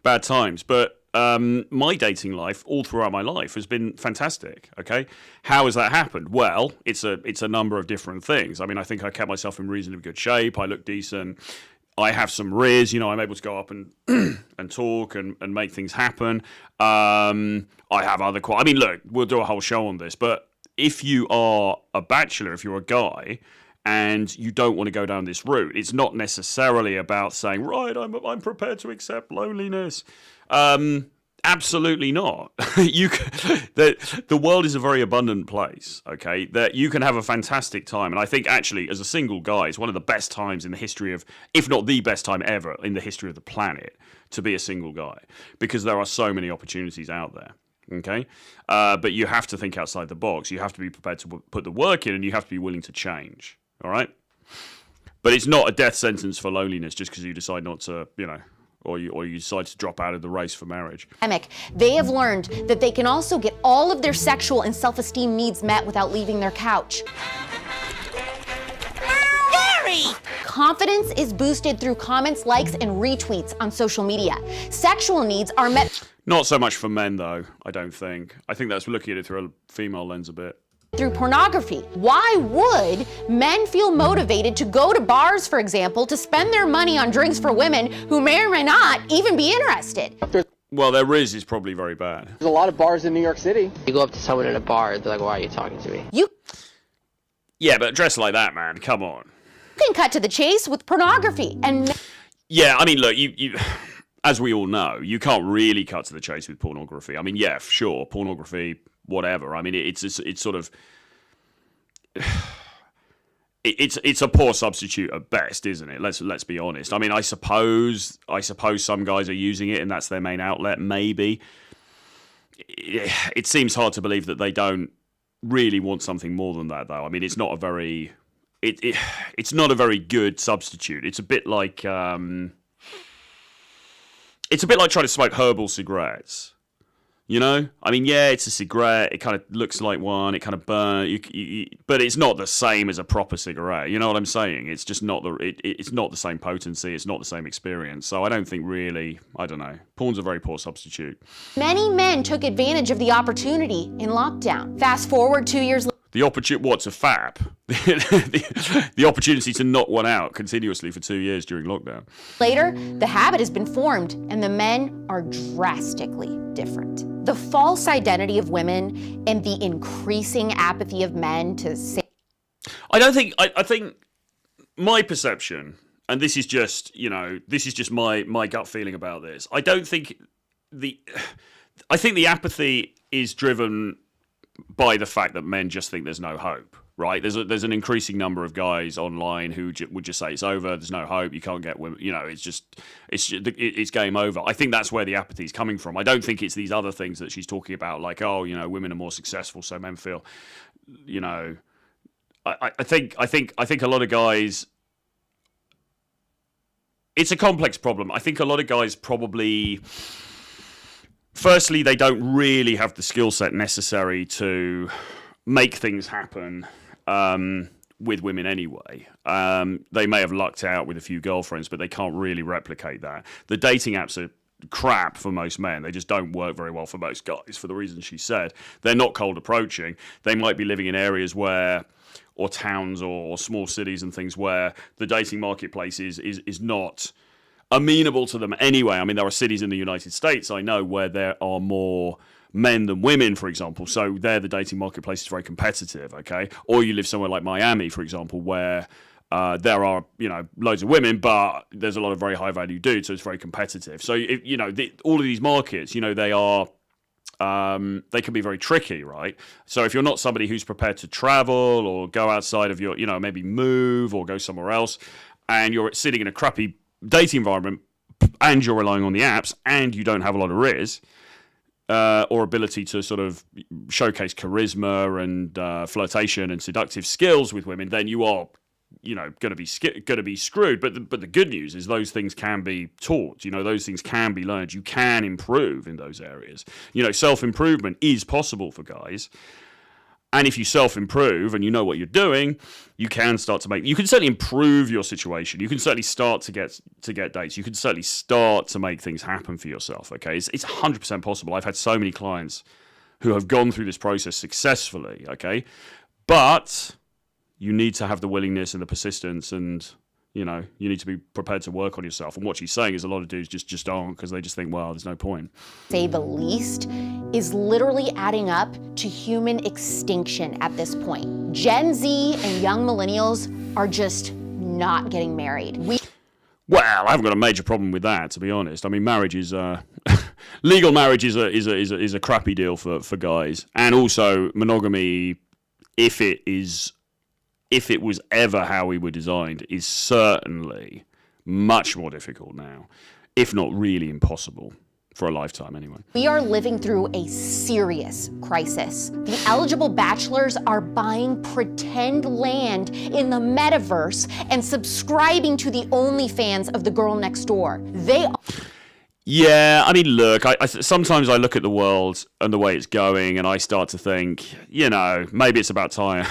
Bad times, but my dating life all throughout my life has been fantastic. Okay, how has that happened? Well, it's a number of different things. I mean, I think I kept myself in reasonably good shape. I look decent. I have some riz. I'm able to go up and and talk and make things happen. I have other I mean, look, we'll do a whole show on this. But if you are a bachelor, if you're a guy, and you don't want to go down this route, it's not necessarily about saying, right, I'm prepared to accept loneliness. Absolutely not. The world is a very abundant place, okay, that you can have a fantastic time. And I think actually as a single guy, it's one of the best times in the history of, if not the best time ever in the history of the planet to be a single guy, because there are so many opportunities out there. Okay, but you have to think outside the box. You have to be prepared to put the work in, and you have to be willing to change. All right, but it's not a death sentence for loneliness just because you decide not to, or you decide to drop out of the race for marriage. They have learned that they can also get all of their sexual and self-esteem needs met without leaving their couch. Confidence is boosted through comments, likes, and retweets on social media. Sexual needs are met. Not so much for men, though, I don't think. I think that's looking at it through a female lens a bit. Through pornography. Why would men feel motivated to go to bars, for example, to spend their money on drinks for women who may or may not even be interested? Well, their riz is probably very bad. There's a lot of bars in New York City. You go up to someone in a bar, they're like, why are you talking to me? Yeah, but dress like that, man. Come on. You can cut to the chase with pornography. And yeah, I mean, look, you as we all know, you can't really cut to the chase with pornography. I mean, yeah, sure, pornography, whatever. I mean, it's sort of it's a poor substitute at best, isn't it? Let's be honest. I mean, I suppose some guys are using it and that's their main outlet. Maybe it seems hard to believe that they don't really want something more than that, though. I mean, it's not a very it's not a very good substitute. It's a bit like trying to smoke herbal cigarettes. I mean, yeah, it's a cigarette. It kind of looks like one. It kind of burns, but it's not the same as a proper cigarette. You know what I'm saying? It's just not it's not the same potency. It's not the same experience. So I don't think really. I don't know. Porn's a very poor substitute. Many men took advantage of the opportunity in lockdown. Fast forward 2 years later. The opportunity, what's a fap? the opportunity to knock one out continuously for 2 years during lockdown. Later, the habit has been formed, and the men are drastically different. The false identity of women and the increasing apathy of men to say. I think my perception, and this is just my gut feeling about this. I think the apathy is driven by the fact that men just think there's no hope, right? There's an increasing number of guys online who would just say it's over, there's no hope, you can't get women, it's game over. I think that's where the apathy is coming from. I don't think it's these other things that she's talking about, like, women are more successful, so men feel you know, I think a lot of guys. It's a complex problem. I think a lot of guys probably, firstly, they don't really have the skill set necessary to make things happen with women anyway. They may have lucked out with a few girlfriends, but they can't really replicate that. The dating apps are crap for most men. They just don't work very well for most guys for the reasons she said. They're not cold approaching. They might be living in areas where, or towns or small cities and things where the dating marketplace is not amenable to them anyway. I mean, there are cities in the United States, I know, where there are more men than women, for example. So there the dating marketplace is very competitive, okay? Or you live somewhere like Miami, for example, where there are, you know, loads of women, but there's a lot of very high-value dudes, so it's very competitive. So, you know, all of these markets, you know, they are... they can be very tricky, right? So if you're not somebody who's prepared to travel or go outside of your, you know, maybe move or go somewhere else, and you're sitting in a crappy dating environment and you're relying on the apps and you don't have a lot of riz or ability to sort of showcase charisma and flirtation and seductive skills with women, then you are, you know, going to be screwed. But the good news is those things can be taught. You know, those things can be learned. You can improve in those areas. You know, self-improvement is possible for guys. And if you self-improve and you know what you're doing, you can start to you can certainly improve your situation. You can certainly start to get dates. You can certainly start to make things happen for yourself, okay? It's 100% possible. I've had so many clients who have gone through this process successfully, okay? But you need to have the willingness and the persistence, and, you know, you need to be prepared to work on yourself. And what she's saying is a lot of dudes just aren't, because they just think, well, there's no point. Say the least, is literally adding up to human extinction at this point. Gen Z and young millennials are just not getting married. Well, I haven't got a major problem with that, to be honest. I mean, marriage is legal marriage is a crappy deal for guys, and also monogamy, if it was ever how we were designed, is certainly much more difficult now, if not really impossible, for a lifetime anyway. We are living through a serious crisis. The eligible bachelors are buying pretend land in the metaverse and subscribing to the OnlyFans of the girl next door. Yeah, I mean, look, sometimes I look at the world and the way it's going, and I start to think, you know, maybe it's about time.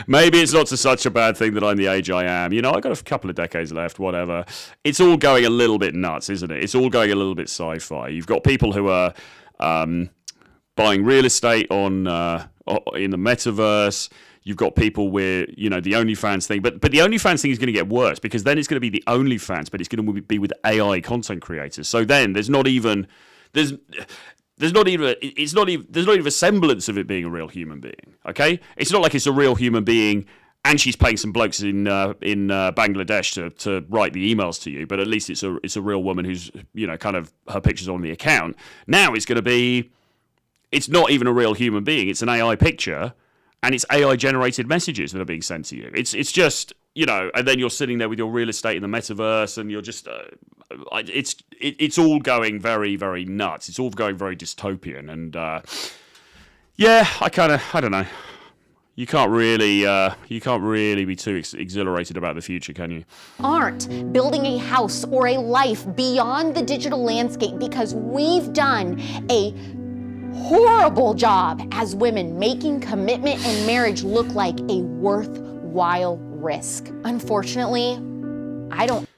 Maybe it's not such a bad thing that I'm the age I am. You know, I've got a couple of decades left, whatever. It's all going a little bit nuts, isn't it? It's all going a little bit sci-fi. You've got people who are buying real estate in the metaverse. You've got people with, you know, the OnlyFans thing, but the OnlyFans thing is going to get worse, because then it's going to be the OnlyFans, but it's going to be with AI content creators. So then there's not even a semblance of it being a real human being. Okay, it's not like it's a real human being and she's paying some blokes in Bangladesh to write the emails to you, but at least it's a real woman who's, you know, kind of her picture's on the account. Now it's not even a real human being. It's an AI picture. And it's AI-generated messages that are being sent to you. It's just, you know, and then you're sitting there with your real estate in the metaverse, and you're just, it's all going very, very nuts. It's all going very dystopian, and yeah, I don't know. You can't really be too exhilarated about the future, can you? Aren't building a house or a life beyond the digital landscape because we've done a horrible job as women making commitment and marriage look like a worthwhile risk. Unfortunately, I don't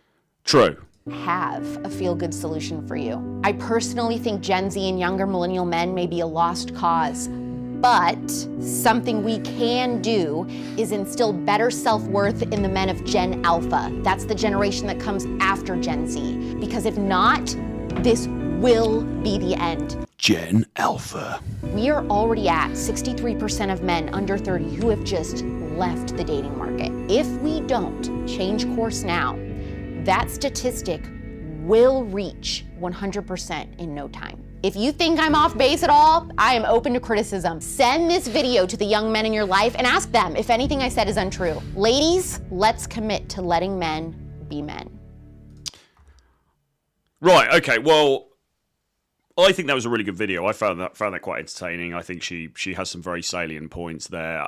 have a feel-good solution for you. I personally think Gen Z and younger millennial men may be a lost cause, but something we can do is instill better self-worth in the men of Gen Alpha. That's the generation that comes after Gen Z. Because if not, this will be the end. Gen Alpha. We are already at 63% of men under 30 who have just left the dating market. If we don't change course now, that statistic will reach 100% in no time. If you think I'm off base at all, I am open to criticism. Send this video to the young men in your life and ask them if anything I said is untrue. Ladies, let's commit to letting men be men. Right, okay, well, I think that was a really good video. I found that quite entertaining. I think she has some very salient points there.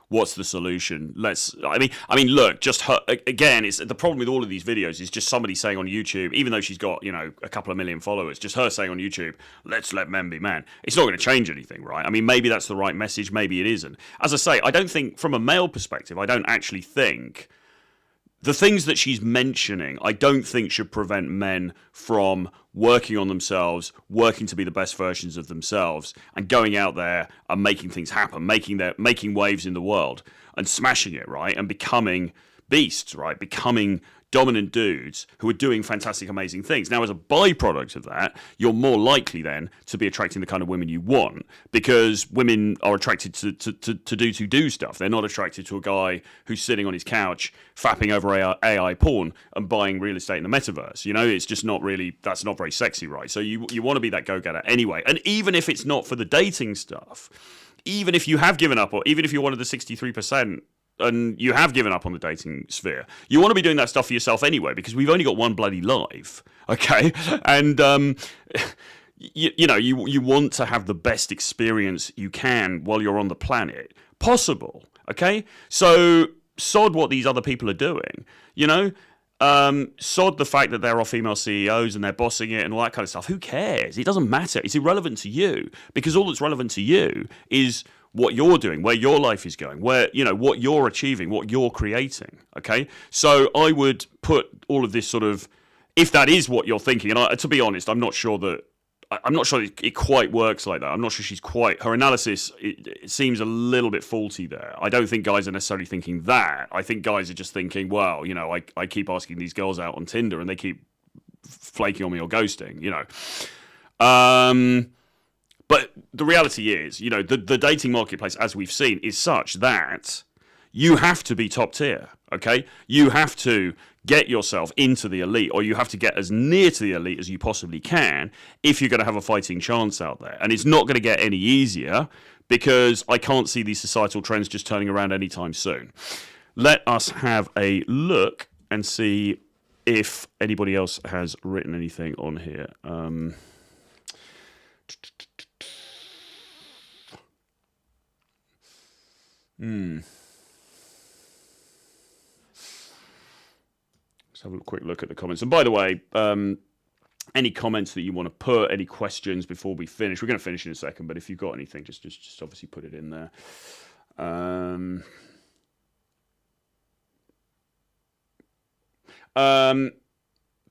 What's the solution? I mean, look, just her again. It's the problem with all of these videos is just somebody saying on YouTube, even though she's got a couple of million followers, just her saying on YouTube, "Let's let men be men." It's not going to change anything, right? I mean, maybe that's the right message, maybe it isn't. As I say, I don't think from a male perspective, I don't actually think the things that she's mentioning, I don't think should prevent men from working on themselves, working to be the best versions of themselves, and going out there and making things happen, making waves in the world and smashing it, right? And becoming beasts, right? Becoming dominant dudes who are doing fantastic, amazing things. Now, as a byproduct of that, you're more likely then to be attracting the kind of women you want, because women are attracted to do stuff. They're not attracted to a guy who's sitting on his couch fapping over AI porn and buying real estate in the metaverse. It's just not really, that's not very sexy, right? So you want to be that go-getter anyway. And even if it's not for the dating stuff, even if you have given up, or even if you're one of the 63%, and you have given up on the dating sphere, you want to be doing that stuff for yourself anyway, because we've only got one bloody life, okay? And you want to have the best experience you can while you're on the planet possible, okay? So sod what these other people are doing, sod the fact that there are female CEOs and they're bossing it and all that kind of stuff. Who cares? It doesn't matter. It's irrelevant to you, because all that's relevant to you is what you're doing, where your life is going, where, what you're achieving, what you're creating, okay? So I would put all of this sort of, if that is what you're thinking, and to be honest, I'm not sure it quite works like that. I'm not sure her analysis, it seems a little bit faulty there. I don't think guys are necessarily thinking that. I think guys are just thinking, well, I keep asking these girls out on Tinder and they keep flaking on me or ghosting, But the reality is, the dating marketplace, as we've seen, is such that you have to be top tier, okay? You have to get yourself into the elite, or you have to get as near to the elite as you possibly can if you're going to have a fighting chance out there. And it's not going to get any easier, because I can't see these societal trends just turning around anytime soon. Let us have a look and see if anybody else has written anything on here. Let's have a quick look at the comments. And by the way, any comments that you want to put, any questions before we finish. We're going to finish in a second, but if you've got anything, just obviously put it in there.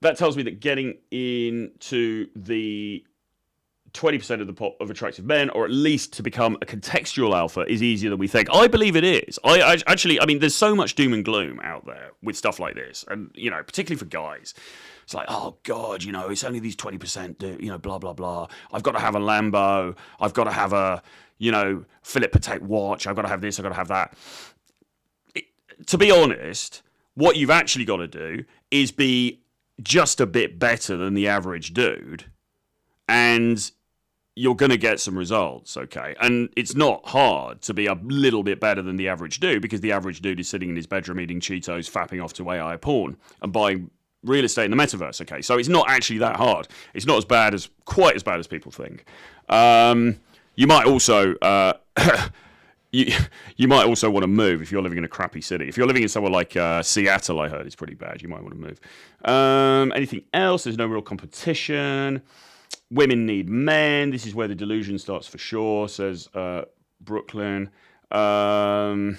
That tells me that getting into the 20% of the pop of attractive men, or at least to become a contextual alpha, is easier than we think. I believe it is. I mean, there's so much doom and gloom out there with stuff like this, and particularly for guys. It's like, oh God, it's only these 20%, blah blah blah. I've got to have a Lambo. I've got to have a, Philip Patek watch. I've got to have this. I've got to have that. To be honest, what you've actually got to do is be just a bit better than the average dude, and you're going to get some results, okay? And it's not hard to be a little bit better than the average dude, because the average dude is sitting in his bedroom eating Cheetos, fapping off to AI porn and buying real estate in the metaverse, okay? So it's not actually that hard. It's not quite as bad as people think. You might also you might also want to move if you're living in a crappy city. If you're living in somewhere like Seattle, I heard it's pretty bad. You might want to move. Anything else? There's no real competition. Women need men. This is where the delusion starts for sure, says Brooklyn. Brooklyn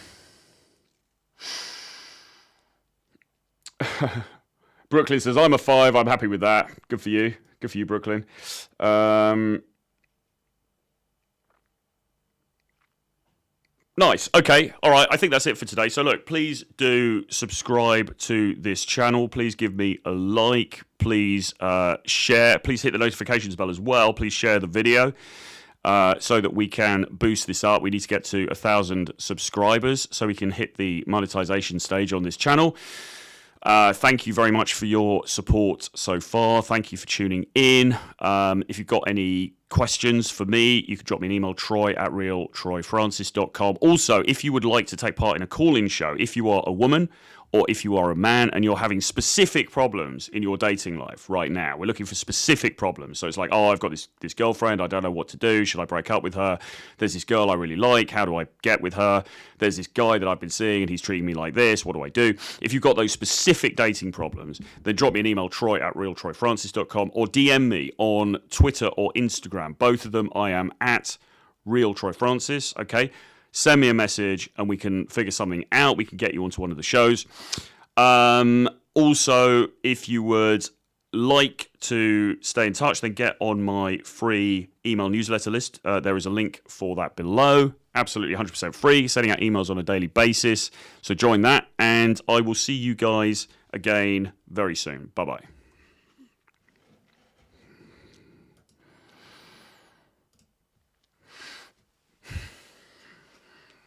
says, I'm a 5. I'm happy with that. Good for you. Good for you, Brooklyn. Nice. Okay. All right. I think that's it for today. So look, please do subscribe to this channel. Please give me a like. Please share. Please hit the notifications bell as well. Please share the video so that we can boost this up. We need to get to 1,000 subscribers so we can hit the monetization stage on this channel. Thank you very much for your support so far. Thank you for tuning in. If you've got any questions for me, you can drop me an email, troy@realtroyfrancis.com. Also, if you would like to take part in a call-in show, if you are a woman or if you are a man and you're having specific problems in your dating life right now. We're looking for specific problems. So it's like, oh, I've got this girlfriend. I don't know what to do. Should I break up with her? There's this girl I really like. How do I get with her? There's this guy that I've been seeing and he's treating me like this. What do I do? If you've got those specific dating problems, then drop me an email, troy@realtroyfrancis.com, or DM me on Twitter or Instagram. Both of them, I am at realtroyfrancis, okay? Send me a message and we can figure something out. We can get you onto one of the shows. Also, if you would like to stay in touch, then get on my free email newsletter list. There is a link for that below. Absolutely 100% free, sending out emails on a daily basis. So join that, and I will see you guys again very soon. Bye-bye.